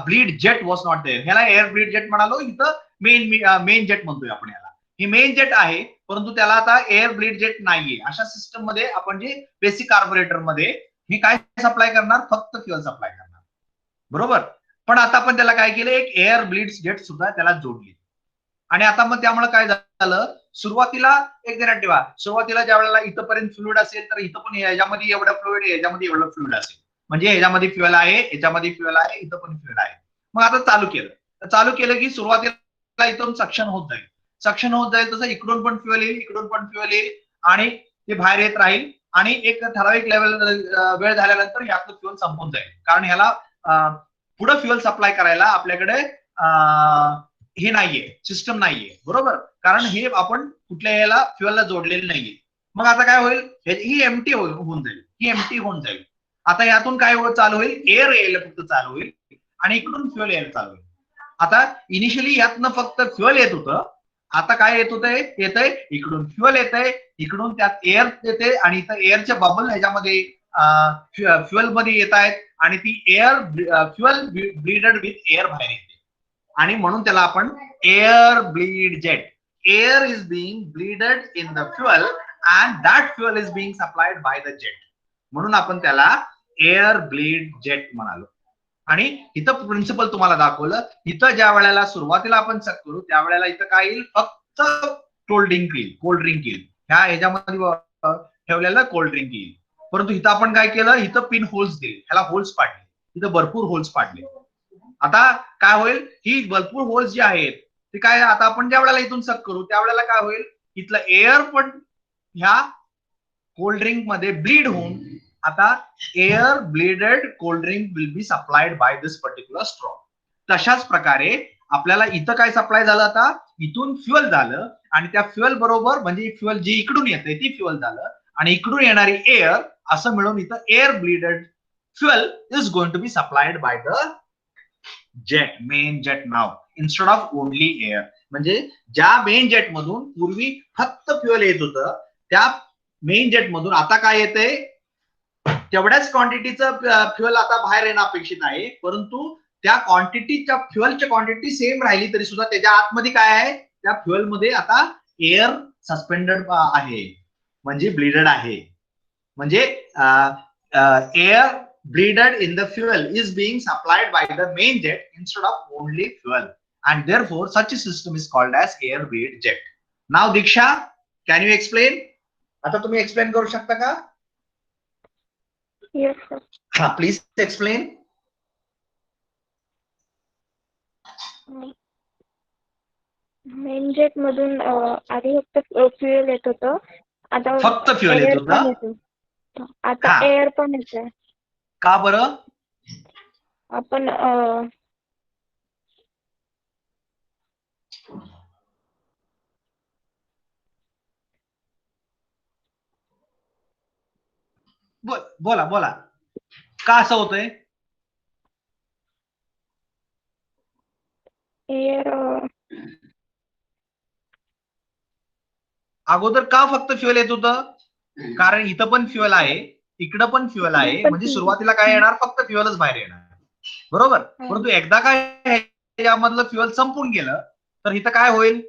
bleed jet was not there. ह्याला एअर ब्लीड जेट म्हणालो, इथं main jet म्हणतोय आपण याला. ही main jet आहे, परंतु त्याला आता एअर ब्लीड जेट नाहीये. अशा सिस्टम मध्ये आपण जे बेसिक कार्बोरेटर मध्ये हे काय सप्लाय करणार, फक्त फ्युएल सप्लाय करणार. बरोबर. पण आता आपण त्याला काय केलं, एक एअर ब्लीड जेट सुद्धा त्याला जोडली. आणि आता मग त्यामुळे काय झालं, झालं, सुरुवातीला एक ध्यानात ठेवा, सुरुवातीला ज्या वेळेला इथपर्यंत फ्लुइड असेल तर इथं पण याच्यामध्ये एवढं फ्लुइड आहे, याच्यामध्ये एवढं फ्लुइड असेल, म्हणजे याच्यामध्ये फ्युएल आहे, याच्यामध्ये फ्युएल आहे, इथं पण फ्युएल आहे. मग आता चालू केलं की सुरुवातीला इथून सक्शन होत जाईल तसं इकडून पण फ्युएल येईल, इकडून पण फ्युएल येईल आणि ते बाहेर येत राहील आणि एक ठराविक लेवल वेळ झाल्यानंतर यातलं फ्युएल संपून जाईल. कारण ह्याला पुढे फ्युएल सप्लाय करायला आपल्याकडे हे नाहीये, सिस्टम नाहीये, बरोबर, कारण हे आपण कुठल्या याला फ्युएलला जोडलेलं नाहीये. मग आता काय होईल, ही एमटी होऊन जाईल. आता यातून काय चालू होईल, एअर यायला फक्त चालू होईल आणि इकडून फ्युएल यायला चालू होईल. आता इनिशियली यातनं फक्त फ्युएल येत होतं, आता काय येतंय इकडून फ्युएल येतंय, इकडून त्यात एअर येते आणि इथं एअरचे बबल ह्याच्यामध्ये फ्युएल मध्ये येत आहेत आणि ती air fuel bleeded with air बाहेर येते आणि म्हणून त्याला आपण air bleed jet, air is being bleeded in the fuel and that fuel is being supplied by the jet, म्हणून आपण त्याला एअर ब्लीड जेट म्हणालो. आणि इथं प्रिन्सिपल तुम्हाला दाखवलं, इथं ज्या वेळेला सुरुवातीला आपण चेक करू त्यावेळेला इथं काय येईल, फक्त कोल्ड ड्रिंक येईल, ह्या ह्याच्यामध्ये ठेवलेलं कोल्ड ड्रिंक येईल. परंतु इथं आपण काय केलं, इथं पिन होल्स दिले, ह्याला होल्स पाडले, इथं भरपूर होल्स पाडले. आता काय होईल, ही भरपूर होल्स जे आहेत ते काय, आता आपण ज्या वेळेला इथून चेक करू त्यावेळेला काय होईल, इथलं एअर पण ह्या कोल्ड ड्रिंक मध्ये ब्लीड होऊन आता air bleeded cold drink will be supplied by this particular straw. तशाच प्रकारे आपल्याला इथं काय सप्लाय झालं, आता इथून फ्युएल झालं आणि त्या फ्युएल बरोबर म्हणजे फ्युएल जी इकडून येते ती फ्युएल झालं आणि इकडून येणारी एअर असं मिळून इथं air bleeded fuel is going to be supplied by the jet, main jet now instead of only air. म्हणजे ज्या मेन जेट मधून पूर्वी फक्त फ्युएल येत होतं त्या मेन जेट मधून आता काय येते, तेवढ्याच क्वांटिटीचं फ्युएल आता बाहेर येणं अपेक्षित आहे, परंतु त्या क्वांटिटीच्या फ्युएलची क्वांटिटी सेम राहिली तरी सुद्धा त्याच्या आतमध्ये काय आहे, त्या फ्युएल मध्ये आता एअर सस्पेंडेड आहे, म्हणजे ब्लीडेड आहे. म्हणजे air bleeded in the fuel is being supplied by the main jet instead of only fuel and therefore such a system is called as air bleed jet. Now Diksha, can you explain? आता तुम्ही explain करू शकता का? Yes, sir. हा, please explain. Main jet मधून आधी फक्त fuel येत होतं, आता फक्त फ्युएल येत होतं, आता एअर पण येतंय. का बरं? आपण बोला का असं होतंय? एअर अगोदर का फक्त फ्युएल येत होतं? कारण इथं पण फ्युएल आहे, इकडं पण फ्युएल आहे, म्हणजे सुरुवातीला काय येणार, फक्त फ्युएलच बाहेर येणार, बरोबर. परंतु एकदा काय यामधलं फ्युएल संपून गेलं तर इथं काय होईल,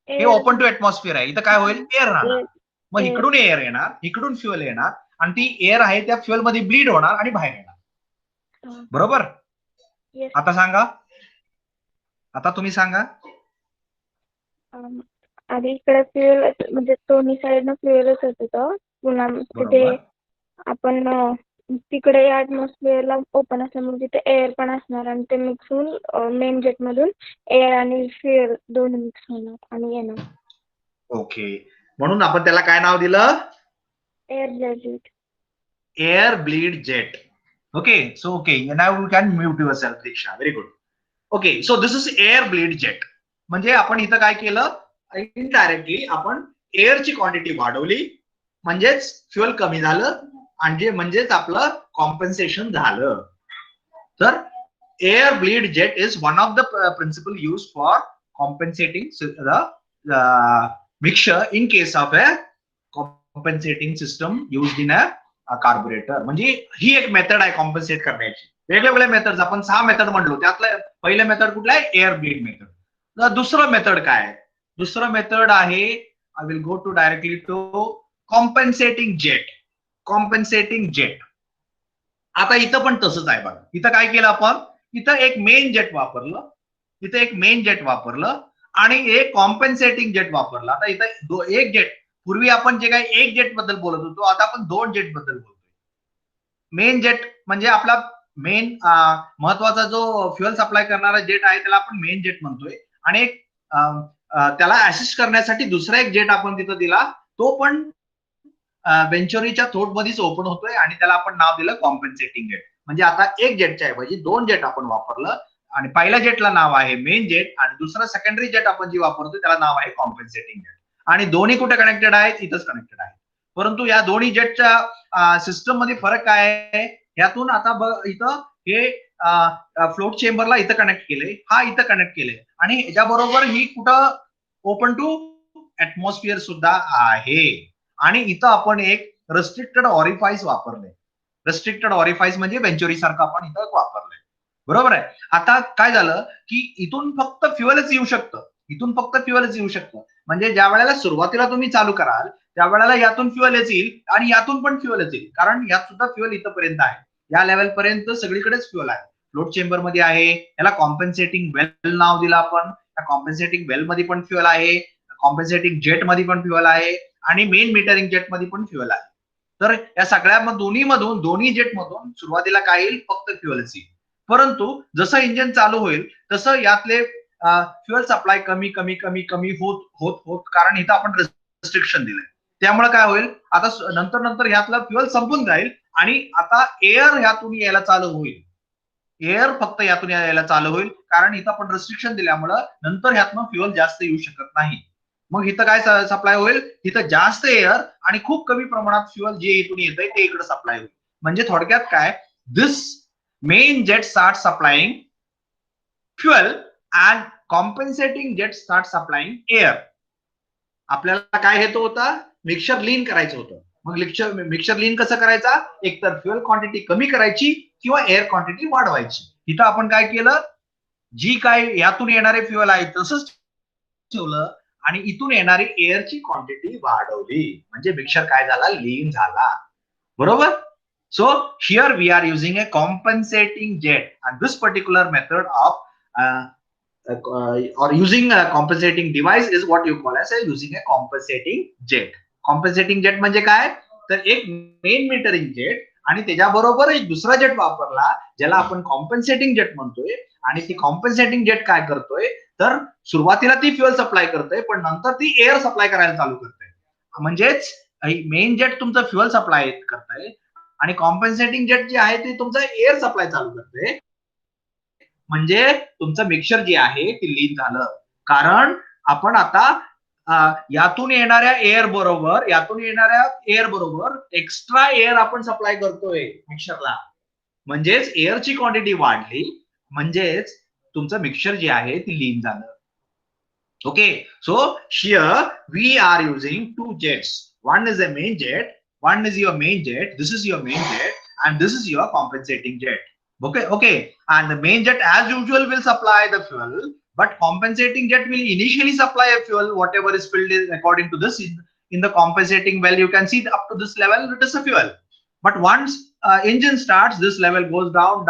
हे ओपन टू ऍटमॉस्फिअर आहे, इथं काय होईल, एअर राहणार. मग इकडून एअर येणार, इकडून फ्युएल येणार आणि ती एअर आहे त्या फ्युएल मध्ये ब्लीड होणार आणि बाहेर येणार, बरोबर. आता सांगा, आता तुम्ही सांगा. आधी इकडे फ्युएल म्हणजे दोन्ही साईडनं फ्युएलच होत होतं, पुन्हा तिथे आपण तिकडे ऍटमॉस्फिअरला ओपन असल्यामुळे तिथे एअर पण असणार आणि ते मिक्स होऊन मेन जेट मधून एअर आणि फ्युएल दोन्ही मिक्स होणार आणि येणार. ओके, म्हणून आपण त्याला काय नाव दिलं, air bleed jet. Air bleed jet. Okay, so okay, now you can mute yourself Diksha. Very good. Okay, so this is air bleed jet. म्हणजे आपण इथं काय केलं, इनडायरेक्टली आपण एअरची क्वांटिटी वाढवली, म्हणजेच फ्युएल कमी झालं आणि म्हणजेच आपलं कॉम्पेन्सेशन झालं. तर air bleed jet is one of the principal use for compensating the mixture in case of a compensating system used in a carburettor. म्हणजे ही एक मेथड आहे कॉम्पेन्सेट करण्याची. वेगवेगळे मेथड्स आपण 6 मेथड म्हणलो, त्यातलं पहिलं मेथड कुठलं आहे, एअर ब्लीड मेथड. दुसरं मेथड काय आहे, दुसरं मेथड आहे, I will go to directly to compensating jet. Compensating jet. आता इथं पण तसंच आहे बघा. इथं काय केलं आपण, इथं एक मेन जेट वापरलं, इथं एक मेन जेट वापरलं आणि एक कॉम्पेन्सेटिंग जेट वापरला. आता इथं एक जेट, पूर्वी आपण जे काही एक जेट बद्दल बोलत होतो, आता आपण 2 जेट बद्दल बोलतोय. मेन जेट म्हणजे आपला मेन महत्वाचा जो फ्युएल सप्लाय करणारा जेट आहे त्याला आपण मेन जेट म्हणतोय. आणि एक त्याला असिस्ट करण्यासाठी दुसरा एक जेट आपण तिथं दिला, तो पण वेंचुरीच्या थ्रोट मध्येच ओपन होतोय आणि त्याला आपण नाव दिलं कॉम्पेन्सेटिंग जेट. म्हणजे आता एक जेटच्या ऐवजी 2 जेट आपण वापरलं आणि पहिल्या जेटला नाव आहे मेन जेट आणि दुसरा सेकंडरी जेट आपण जी वापरतो त्याला नाव आहे कॉम्पेन्सेटिंग जेट. आणि दोन्ही कुठे कनेक्टेड आहेत? इथंच कनेक्टेड आहेत. परंतु या दोन्ही जेटच्या सिस्टम मध्ये फरक काय आहे? यातून आता इथं हे फ्लोट चेंबरला इथं कनेक्ट केले, हा इथं कनेक्ट केले आणि याच्याबरोबर ही कुठं ओपन टू ऍटमॉस्फिअर सुद्धा आहे. आणि इथं आपण एक रेस्ट्रिक्टेड ऑरिफाईस वापरले. रेस्ट्रिक्टेड ऑरिफाईस म्हणजे वेंचुरी सारखं आपण इथं वापरलंय. बरोबर आहे. आता काय झालं की इथून फक्त फ्युएलच येऊ शकतं, इथून फक्त फ्युएलच येऊ शकतं. म्हणजे ज्या वेळेला सुरुवातीला तुम्ही चालू कराल त्यावेळेला यातून फ्युएलच येईल आणि यातून पण फ्युएलच येईल, कारण यात सुद्धा फ्युएल इथंपर्यंत आहे. या लेवल पर्यंत सगळीकडेच फ्युएल आहे. फ्लोट चेंबर मध्ये आहे, याला कॉम्पेन्सेटिंग वेल नाव दिलं आपण. त्या कॉम्पेन्सेटिंग वेल मध्ये पण फ्युएल आहे, कॉम्पेन्सेटिंग जेट मध्ये पण फ्युएल आहे आणि मेन मीटरिंग जेट मध्ये पण फ्युएल आहे. तर या सगळ्या दोन्ही जेट मधून सुरुवातीला काय येईल? फक्त फ्युएलच येईल. परंतु जसं इंजिन चालू होईल तसं यातले फ्युएल सप्लाय कमी कमी कमी कमी होत होत होत, कारण इथं आपण रेस्ट्रिक्शन दिलंय. त्यामुळे काय होईल? आता नंतर नंतर ह्यातला फ्युएल संपून जाईल आणि आता एअर ह्यातून यायला चालू होईल. एअर फक्त यातून यायला चालू होईल, कारण इथं आपण रेस्ट्रिक्शन दिल्यामुळं नंतर ह्यातनं फ्युएल जास्त येऊ शकत नाही. मग इथं काय सप्लाय होईल? इथं जास्त एअर आणि खूप कमी प्रमाणात फ्युएल जे इथून येतंय ते इकडे सप्लाय होईल. म्हणजे थोडक्यात काय, this main jet start supplying fuel and compensating jet start supplying air. आपल्याला काय हेतू होता? मिक्सचर लीन करायचं होतं. मग मिक्सचर लीन कसं करायचा? एकतर फ्युएल क्वांटिटी कमी करायची किंवा एअर क्वांटिटी वाढवायची. इथं आपण काय केलं? जी काय यातून येणारे फ्युएल आहे तसंच ठेवलं आणि इथून येणारी एअरची क्वांटिटी वाढवली. म्हणजे मिक्सचर काय झाला? लीन झाला. बरोबर? So here we are using a compensating jet, and this particular method of or using a compensating device is what you call as using a compensating jet. Compensating jet म्हणजे काय? तर एक मेन मीटरिंग जेट आणि त्याच्याबरोबर एक दुसरा jet वापरला ज्याला आपण कॉम्पेन्सेटिंग जेट म्हणतोय. आणि ती कॉम्पेन्सेटिंग जेट काय करतोय? तर सुरुवातीला ती फ्युएल सप्लाय करतोय, पण नंतर ती एअर सप्लाय करायला चालू करते. म्हणजेच मेन जेट तुमचं फ्युएल सप्लाय करतंय आणि कॉम्पेन्सेटिंग जेट जे आहे ते तुमचं एअर सप्लाय चालू करते. म्हणजे तुमचं मिक्सचर जे आहे ते लीन झालं, कारण आपण आता यातून येणाऱ्या एअर बरोबर एक्स्ट्रा एअर आपण सप्लाय करतोय मिक्सचरला. म्हणजेच एअरची क्वांटिटी वाढली, म्हणजेच तुमचं मिक्सचर जे आहे ते लीन झालं. Okay, so here we are using 2 jets. One is a main jet, one is your main jet, this is your main jet, and this is your compensating jet. Okay, and the main jet as usual will supply the fuel, but compensating jet will initially supply a fuel whatever is filled in according to this. In the compensating well, you can see up to this level it is a fuel, but once engine starts, this level goes down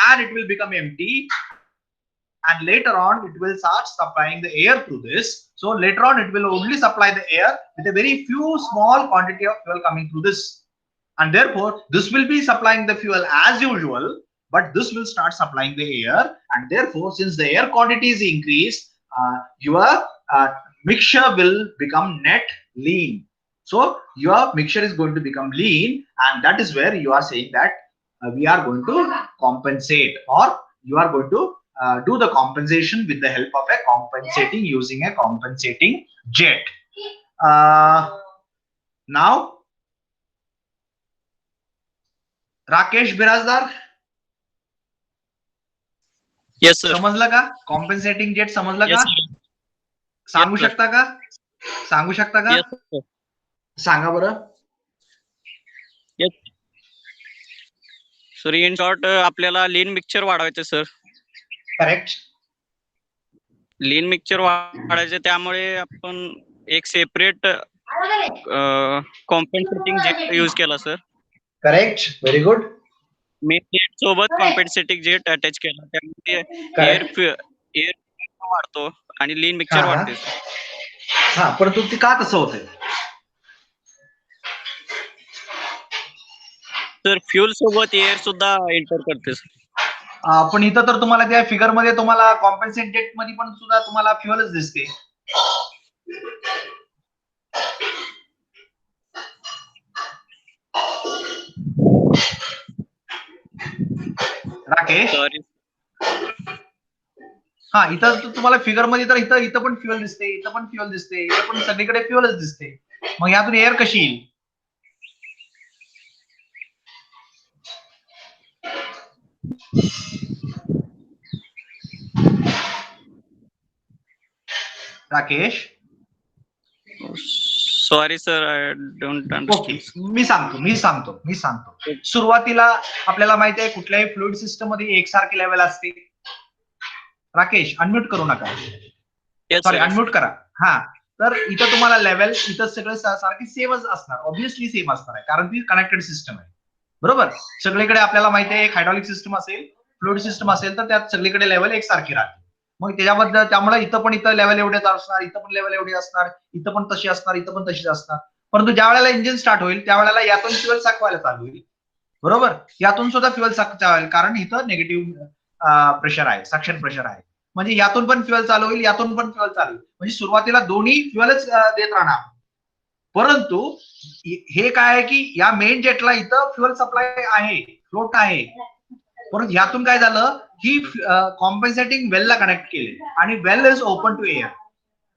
and it will become empty, and later on it will start supplying the air through this. So later on it will only supply the air with a very few small quantity of fuel coming through this, and therefore this will be supplying the fuel as usual, but this will start supplying the air, and therefore since the air quantity is increased, your mixture will become net lean. So your mixture is going to become lean, and that is where you are saying that we are going to compensate, or you are going to do the compensation with the help of a compensating, using a compensating jet. Now Rakesh Birajdar, yes sir. समजलं का? Compensating jet समजलं का? सांगू शकता का? सांगा बरं. Sir in short आपल्याला लीन मिक्सचर वाढवायचं सर. करेक्ट. लीन मिक्सचर वाढायचं, त्यामुळे आपण एक सेपरेट कॉम्पेन्सेटिंग जेट यूज केला sir. Correct, very good. Main jet सोबत कॉम्पेन्सेटिंग जेट अटॅच केला, त्यामुळे एअर वाढतो आणि लीन हा मिक्सचर हा वाढते सर. हा, परंतु ते का तसं होतंय? तर फ्युल सोबत एअर सुद्धा एंटर करते सर. पण इथं तर तुम्हाला त्या फिगर मध्ये तुम्हाला कॉम्पेन्सेट डेट मध्ये पण सुद्धा तुम्हाला फ्युअलच दिसते. राकेश, सॉरी. हा इथं तुम्हाला फिगर मध्ये तर इथं पण फ्युअल दिसते, इथं पण फ्युअल दिसते, इथं पण सगळीकडे फ्युअलच दिसते. मग यातून एअर कशी येईल? Rakesh, sorry sir, I don't okay, understand. मी सांगतो. सुरुवातीला आपल्याला माहिती आहे कुठल्याही फ्लुइड सिस्टम मध्ये एकसारखी लेवल असते. राकेश, अनम्यूट करू नका, सॉरी अनम्यूट करा. हा, तर इथं तुम्हाला लेवल इथं सगळं सारखी सेमच असणार, ऑब्व्हियसली सेम असणार आहे, कारण ती कनेक्टेड सिस्टम आहे. बरोबर, सगळीकडे आपल्याला माहिती आहे एक हायड्रॉलिक सिस्टम असेल, फ्लुइड सिस्टम असेल तर त्यात सगळीकडे लेवल एकसारखी राहते. मग त्यामुळे इथं लेवल एवढेच असणार, इथं पण लेवल एवढे असणार, इथं पण तशी असणार, इथं पण तशीच असणार. परंतु ज्या वेळेला इंजिन स्टार्ट होईल त्यावेळेला यातून फ्युअल साकवायला चालू होईल. बरोबर, यातून सुद्धा फ्युअल साकवायला, कारण इथं निगेटिव्ह प्रेशर आहे, सक्शन प्रेशर आहे. म्हणजे यातून पण फ्युअल चालू होईल, यातून पण फ्युअल चालू होईल. म्हणजे सुरुवातीला दोन्ही फ्युअलच देत राहणार. परंतु हे काय आहे की या मेन जेटला इथं फ्युअल सप्लाय आहे, फ्लोट आहे. परंतु यातून काय झालं की कॉम्पेन्सेटिंग वेलला कनेक्ट केले आणि वेल इज ओपन टू एअर,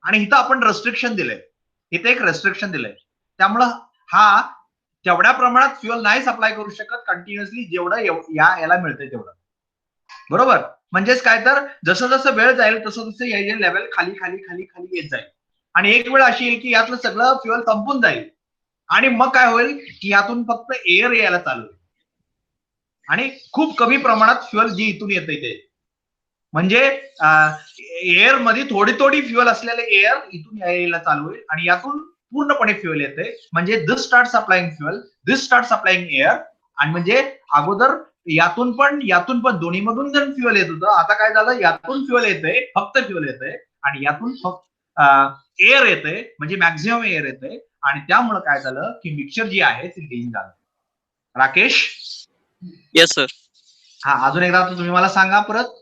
आणि इथं आपण रेस्ट्रिक्शन दिलंय, इथे एक रेस्ट्रिक्शन दिलंय. त्यामुळं हा तेवढ्या प्रमाणात फ्युअल नाही सप्लाय करू शकत कंटिन्युअसली जेवढं याला मिळतंय तेवढं. बरोबर, म्हणजेच काय तर जसं जसं वेळ जाईल तसं तसं याचे लेवल खाली खाली खाली खाली येत जाईल, आणि एक वेळ अशी येईल की यातलं सगळं फ्युअल संपून जाईल, आणि मग काय होईल की यातून फक्त एअर यायला चालू होईल, आणि खूप कमी प्रमाणात फ्युअल जी इथून येते ते, म्हणजे एअर मध्ये थोडी थोडी फ्युअल असलेले एअर इथून यायला चालू होईल, आणि यातून पूर्णपणे फ्युअल येते. म्हणजे दिस स्टार्ट सप्लाइंग फ्युअल, दिस स्टार्ट सप्लाइंग एअर. आणि म्हणजे अगोदर यातून पण दोन्ही मधून जर फ्युअल येत होतं, आता काय झालं, यातून फ्युअल येतंय, फक्त फ्युअल येतंय, आणि यातून फक्त एअर येतंय, म्हणजे मॅक्झिमम एअर येतंय, आणि त्यामुळे काय झालं की मिक्सचर जी आहे ती लीन झालं. Rakesh, yes sir. हा, अजून एकदा तुम्ही मला सांगा परत.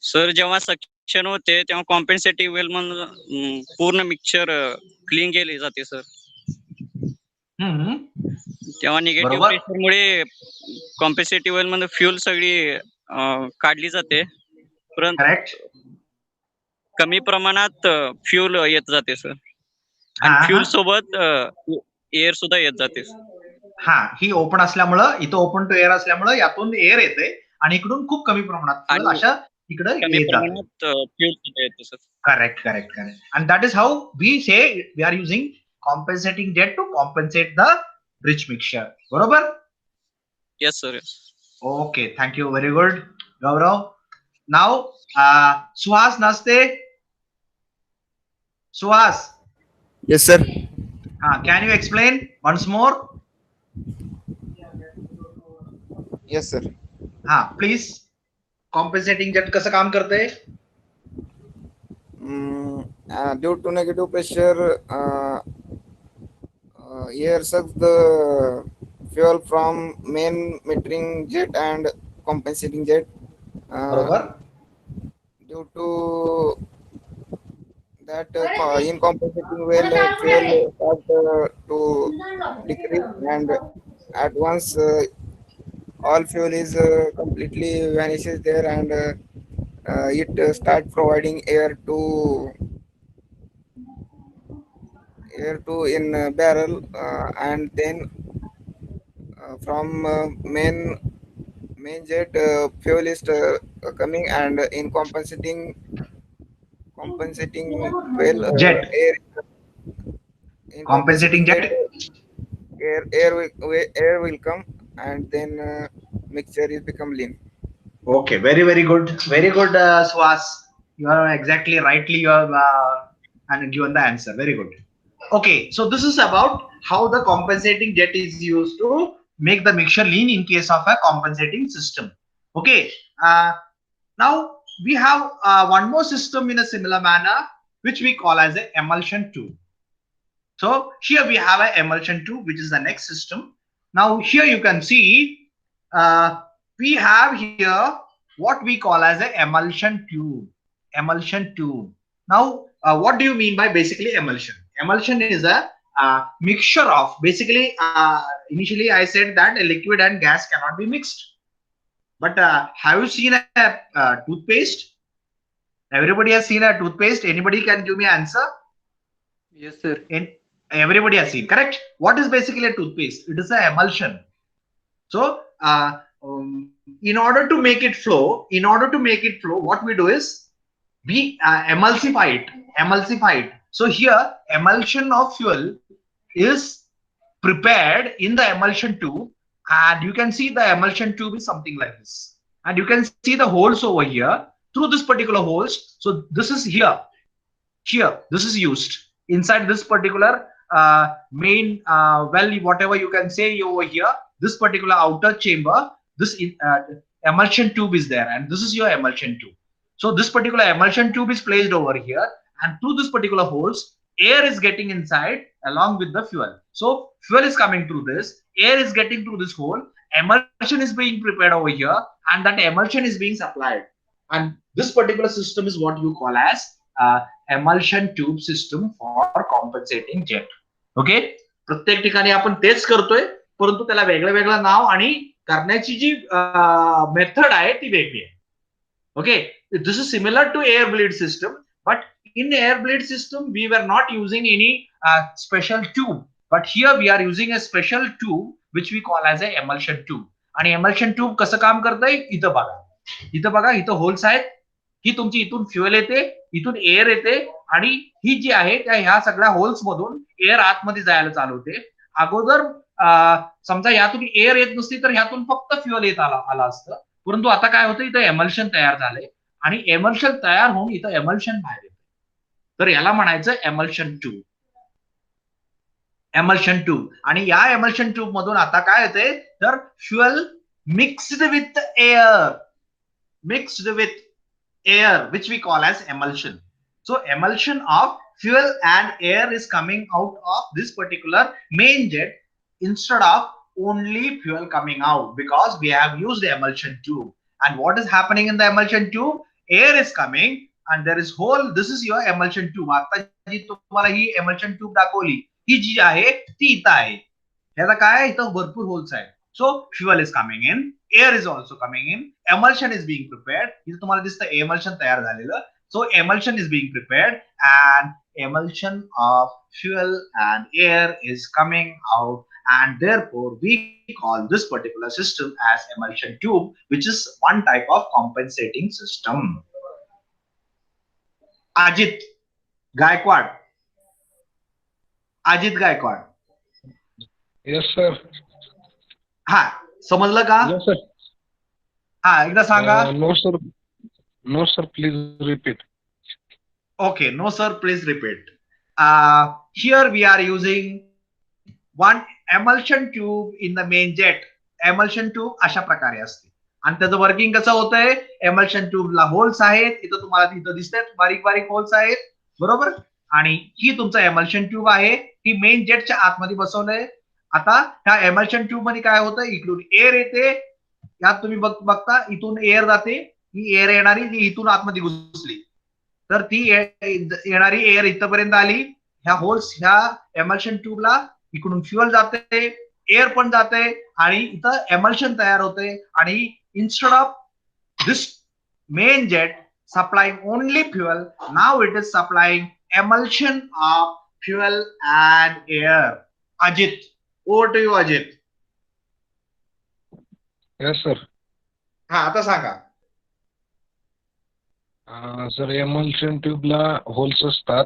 सर, जेव्हा सक्शन होते तेव्हा कॉम्पेन्सेटिव्ह वेल म्हणून पूर्ण मिक्सचर क्लीन केली जाते सर. तेव्हा निगेटिव्ह प्रेशरमुळे कॉम्पेन्सेटिव्ह वेल मध्ये फ्युल सगळी काढली जाते, परंतु कमी प्रमाणात फ्युल येत जाते सर, आणि फ्युल सोबत एअर सुद्धा येत जाते. हा, ही ओपन असल्यामुळं, इथं ओपन टू एअर असल्यामुळं यातून एअर येते, आणि इकडून खूप कमी प्रमाणात फ्युअल अशा इकडे येत जाते. फ्युल सुद्धा येते sir. Correct. And that is how we say we are using compensating jet to compensate the rich mixture. बरोबर? Yes sir. Okay, thank you, very good, Gaurav. Now, Suhas Naste. Suhas. Yes sir. Can you explain once more? Yes sir. Please. Compensating jet कसं काम करते? Due to negative pressure, air sucks the fuel from main metering jet and compensating jet. Due to that, in compensating well, fuel start to decrease, and at once all fuel is completely vanishes there, and it start providing air to in barrel, and then from main jet fuel is coming, and in compensating well jet. Air in compensating jet, air will come, and then mixture is become lean. Okay, very good, Suhas. You are exactly rightly you have and given the answer. Very good. Okay, so this is about how the compensating jet is used to make the mixture lean in case of a compensating system. Okay, now we have one more system in a similar manner, which we call as a emulsion tube. So here we have an emulsion tube, which is the next system. Now here you can see we have here what we call as a emulsion tube. Emulsion tube. Now what do you mean by basically emulsion? Emulsion is a mixture of, basically initially I said that a liquid and gas cannot be mixed. But have you seen a toothpaste? Everybody has seen a toothpaste. Anybody can give me an answer? Yes, sir. Everybody has seen, correct? What is basically a toothpaste? It is an emulsion. So in order to make it flow, what we do is we emulsify it. So here emulsion of fuel is prepared in the emulsion tube, and you can see the emulsion tube is something like this, and you can see the holes over here through this particular holes. So this is here this is used inside this particular main well, whatever you can say over here, this particular outer chamber, this emulsion tube is there, and this is your emulsion tube. So this particular emulsion tube is placed over here, and through this particular holes, air is getting inside along with the fuel. So fuel is coming through this, air is getting through this hole, emulsion is being prepared over here, and that emulsion is being supplied. And this particular system is what you call as emulsion tube system for compensating jet. Okay, प्रत्येक ठिकाणी आपण तेच करतोय, परंतु त्याला वेगळं वेगळं नाव आणि करण्याची जी मेथड आहे ती वेगळी आहे. Okay, this is similar to air bleed system, but in air bleed system we were not using any special tube, but here we are using a special tube which we call as a emulsion tube. आणि emulsion tube कसं काम करतंय, इथं बघा इथं holes आहेत, ही तुमची इथून फ्युएल येते, इथून एअर येते, आणि ही जी आहे त्या ह्या सगळ्या होल्स मधून एअर आतमध्ये जायला चालू होते. अगोदर समजा यातून एअर येत नसती तर ह्यातून फक्त फ्युएल येत आला असतं, परंतु आता काय होतं, इथं एमल्शन तयार झाले आणि एमल्शन तयार होऊन इथं एमल्शन बाहेर येतं. तर याला म्हणायचं एमल्शन ट्यूब. Emulsion tube. आणि या एमल्शन ट्यूब मधून आता काय येते, तर fuel mixed with air, which we call as emulsion. So emulsion of fuel and air is coming out of this particular main jet instead of only fuel coming out, because we have used the emulsion tube. And what is happening in the emulsion tube? Air is coming and there is hole. This is your emulsion tube. आता जी तुम्हाला ही emulsion tube दाखवली, ही जी आहे ती इथं आहे. ह्याला काय, इथं भरपूर होल्स आहेत. So fuel is coming in, air is also coming in, emulsion is being prepared. इथे तुम्हाला दिसतं emulsion तयार झालेलं. So emulsion is being prepared and emulsion of fuel and air is coming out, and therefore we call this particular system as emulsion tube, which is one type of compensating system. Ajit Gaikwad. Yes sir. हा, समजलं का? Yes sir. हा, एकदा सांगा. No sir, please repeat. Okay, no sir, please repeat. Here we are using one emulsion tube in the main jet. Emulsion tube अशा प्रकारे असते आणि त्याचं वर्किंग कसं होतंय, emulsion tube ला होल्स आहेत, इथं तुम्हाला इथं दिसतात बारीक बारीक होल्स आहेत, बरोबर. आणि ही तुमचा emulsion ट्यूब आहे, ही मेन जेटच्या आतमध्ये बसवलंय. आता ह्या emulsion ट्यूब मध्ये काय होतं, इकडून एअर येते, यात तुम्ही बघता इथून एअर जाते, ही एअर येणारी जी इथून आतमध्ये घुसली, तर ती येणारी एअर इथपर्यंत आली, ह्या होल्स ह्या emulsion ट्यूबला, इकडून फ्युएल जाते, एअर पण जाते, आणि इथं emulsion तयार होते. आणि instead of this main jet supplying only fuel, now it is supplying emulsion of fuel and air. Ajit, over to you Ajit. Yes sir. हा, आता सांगा. सर emulsion ट्यूब ला होल्स असतात,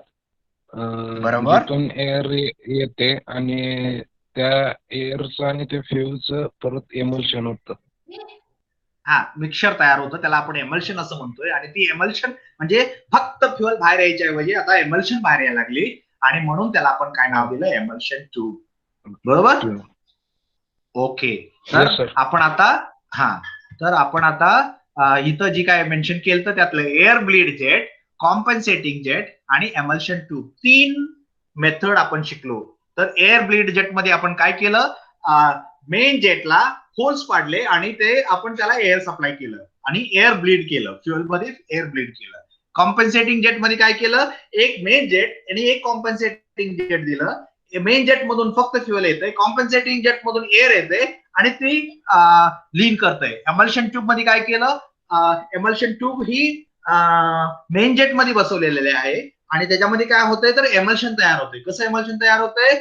बरोबर. जिथून एअर येते आणि त्या एअरचं आणि त्या फ्युएलचं परत emulsion होतं. हा, मिक्सचर तयार होतं, त्याला आपण एमल्शन असं म्हणतोय. आणि ती एमल्शन म्हणजे फक्त फ्युएल बाहेर यायच्या ऐवजी आता एमल्शन बाहेर यायला लागली, आणि म्हणून त्याला आपण काय नाव दिलं, एमल्शन ट्यूब. बरोबर. ओके, तर आपण आता इथं जी काय मेन्शन केलं तर त्यातलं air bleed jet, compensating jet आणि एमल्शन ट्यूब 3 मेथड आपण शिकलो. तर एअर ब्लीड जेट मध्ये आपण काय केलं, मेन जेटला होल्स पाडले आणि ते आपण त्याला एअर सप्लाय केलं आणि एअर ब्लीड केलं, फ्युएल मध्ये एअर ब्लीड केलं. कॉम्पन्सेटिंग जेट मध्ये काय केलं, एक मेन जेट आणि एक कॉम्पन्सेटिंग जेट दिलं. मेन जेट मधून फक्त फ्युएल येतंय, कॉम्पन्सेटिंग जेट मधून एअर येते आणि ती लीन करतंय. एमल्शन ट्यूब मध्ये काय केलं, एमल्शन ट्यूब ही मेन जेट मध्ये बसवलेले आहे आणि त्याच्यामध्ये काय होतंय तर एमल्शन तयार होतंय. कसं एमल्शन तयार होतंय,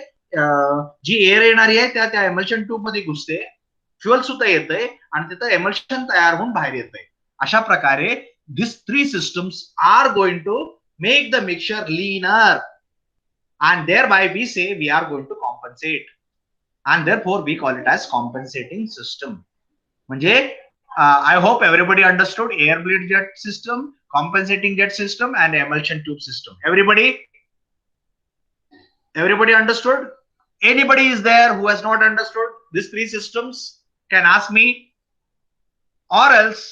जी एअर येणारी आहे त्या एमल्शन ट्यूब मध्ये घुसते, फ्युएल सुद्धा येतंय आणि तिथं एमल्शन तयार होऊन बाहेर येतंय. अशा प्रकारे these 3 systems are going to make the mixture leaner and thereby we say we are going to compensate and therefore we call it as compensating system. म्हणजे I hope everybody understood air bleed jet system, compensating jet system and emulsion tube system. Everybody understood? Anybody is there who has not understood these 3 systems can ask me, or else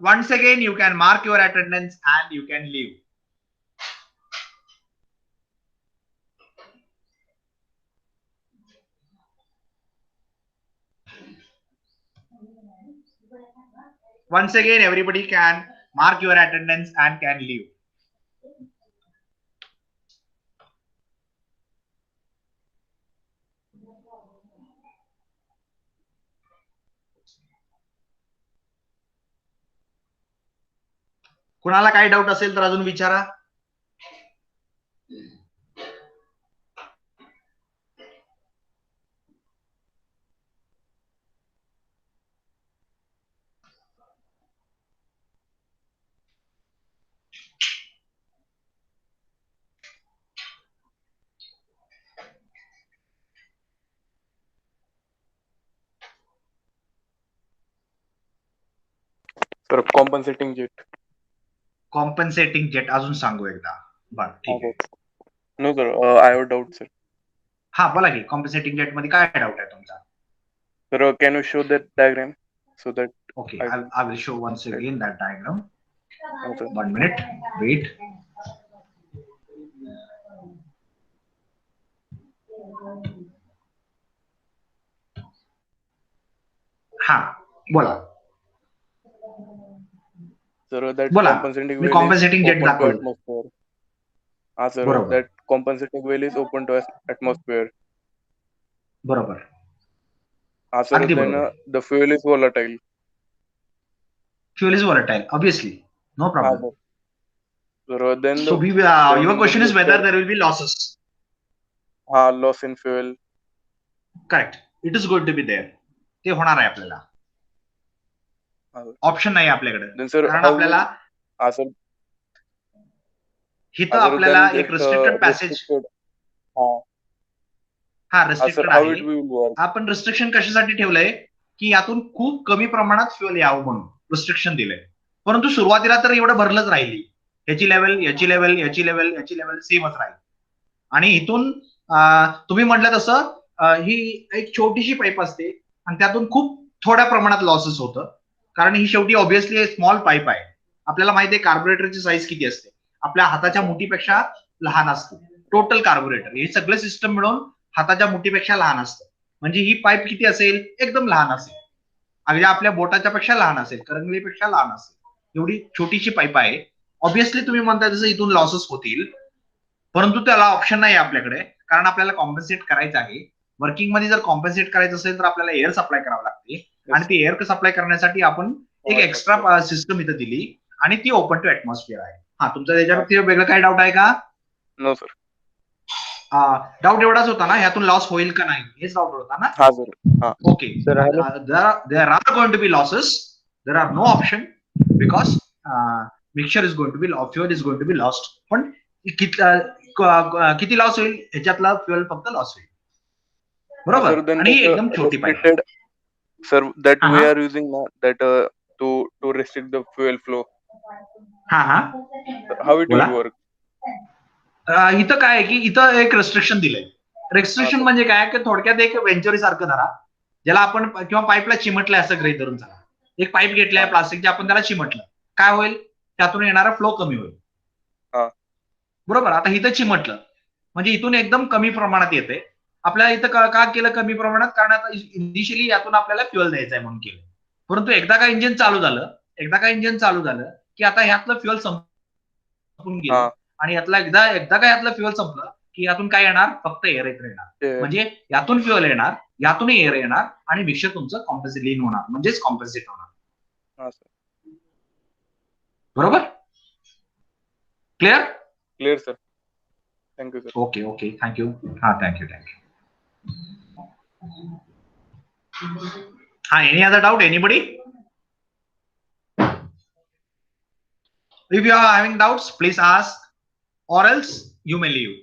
once again you can mark your attendance and you can leave. Once again everybody can mark your attendance and can leave. कुणाला काही doubt असेल तर अजून विचारा. Sir compensating jet. Compensating jet अजून सांगू एकदा. बरं ठीक आहे. No sir, I have doubt sir. हा बोला की, कॉम्पन्सेटिंग जेट मध्ये काय डाऊट आहे तुमचा? Sir can you show that diagram so that okay I will show once again that diagram. Okay. 1 minute wait. हा बोला. सर that बोला. compensating me wheel कॉम्पन्सेटिंग is jet open to दाखवलं. atmosphere. हा sir, बरोबर. that compensating wheel is open to atmosphere. बरोबर. हा sir, अगदी then बरोबर. the fuel is volatile. Fuel is volatile, obviously, no problem. So then So your question is whether there will be losses. Loss in fuel. Correct. It is going to be there. ते होणार आहे आपल्याला. Option नाही आपल्याकडे. कारण आपल्याला इथं आपल्याला एक रिस्ट्रिक्टेड पॅसेज. हा रिस्ट्रिक्टेड आहे. आपण रिस्ट्रिक्शन कशासाठी ठेवलंय की यातून खूप कमी प्रमाणात फ्युएल यावं म्हणून रिस्ट्रिक्शन दिलंय. परंतु सुरुवातीला तर एवढं भरलंच राहिली. याची लेवल सेमच राहील आणि इथून तुम्ही म्हटलं तसं ही एक छोटीशी पाईप असते आणि त्यातून खूप थोड्या प्रमाणात लॉसेस होतं. कारण ही शेवटी ऑब्व्हियसली स्मॉल पाईप आहे. आपल्याला माहिती आहे कार्बोरेटरची साईज किती असते, आपल्या हाताच्या मुठीपेक्षा लहान असते. टोटल कार्बोरेटर हे सगळं सिस्टम मिळून हाताच्या मुठीपेक्षा लहान असतं. म्हणजे ही पाईप किती असेल, एकदम लहान असेल, अगदी आपल्या बोटाच्या पेक्षा लहान असेल, करंगळीपेक्षा लहान असेल. एवढी छोटीशी पाईप आहे. ऑब्व्हियसली तुम्ही म्हणताय तसं इथून लॉसेस होतील, परंतु त्याला ऑप्शन नाही आपल्याकडे, कारण आपल्याला कॉम्पन्सेट करायचं आहे. वर्किंग मध्ये जर कॉम्पन्सेट करायचं असेल तर आपल्याला एअर सप्लाय करावं लागते आणि ती एअर सप्लाय करण्यासाठी आपण एक एक्स्ट्रा सिस्टम इथं दिली आणि ती ओपन टू ऍटमॉस्फिअर आहे. हा, तुमचा त्याच्यावरती वेगळं काही डाऊट आहे का? No sir. डाऊट एवढाच होता ना, ह्यातून लॉस होईल का नाही हेच डाऊट होता ना? हा sir. Okay. There are going to be losses. There are no option because mixture is going to be fuel is going to be lost. पण किती लॉस होईल ह्याच्यातला फ्युएल फक्त लॉस होईल. बरोबर. आणि एकदम छोटी pipe. Sir, that we are using now that to restrict the fuel flow. How it will work? इथं काय आहे की इथं एक रेस्ट्रिक्शन दिलंय. रेस्ट्रिक्शन म्हणजे काय की थोडक्यात एक वेंचुरी सारखं धरा, ज्याला आपण किंवा पाईपला चिमटलंय असं गृहीत धरून चला. एक पाईप घेतलाय प्लास्टिकची, आपण त्याला चिमटलं, काय होईल? त्यातून येणारा फ्लो कमी होईल. बरोबर. आता इथं चिमटलं म्हणजे इथून एकदम कमी प्रमाणात येते. आपल्याला इथं का केलं कमी प्रमाणात? कारण आता इनिशियली यातून आपल्याला फ्युएल द्यायचं आहे म्हणून केलं. परंतु एकदा का इंजिन चालू झालं की आता ह्यातलं फ्युएल संपून गेलं आणि यातला एकदा का यातलं फ्युएल संपलं की यातून काय येणार? फक्त एअर येणार. म्हणजे यातून फ्युएल येणार, यातून एअर येणार आणि मिक्सचर तुमचं कॉम्प्रेसिट होणार, म्हणजेच कॉम्प्रेसिट होणार. बरोबर? Clear? Clear sir. Thank you sir. Okay thank you. हा, थँक्यू. हा, any other doubt? Anybody? If you are having doubts, please ask, or else you may leave.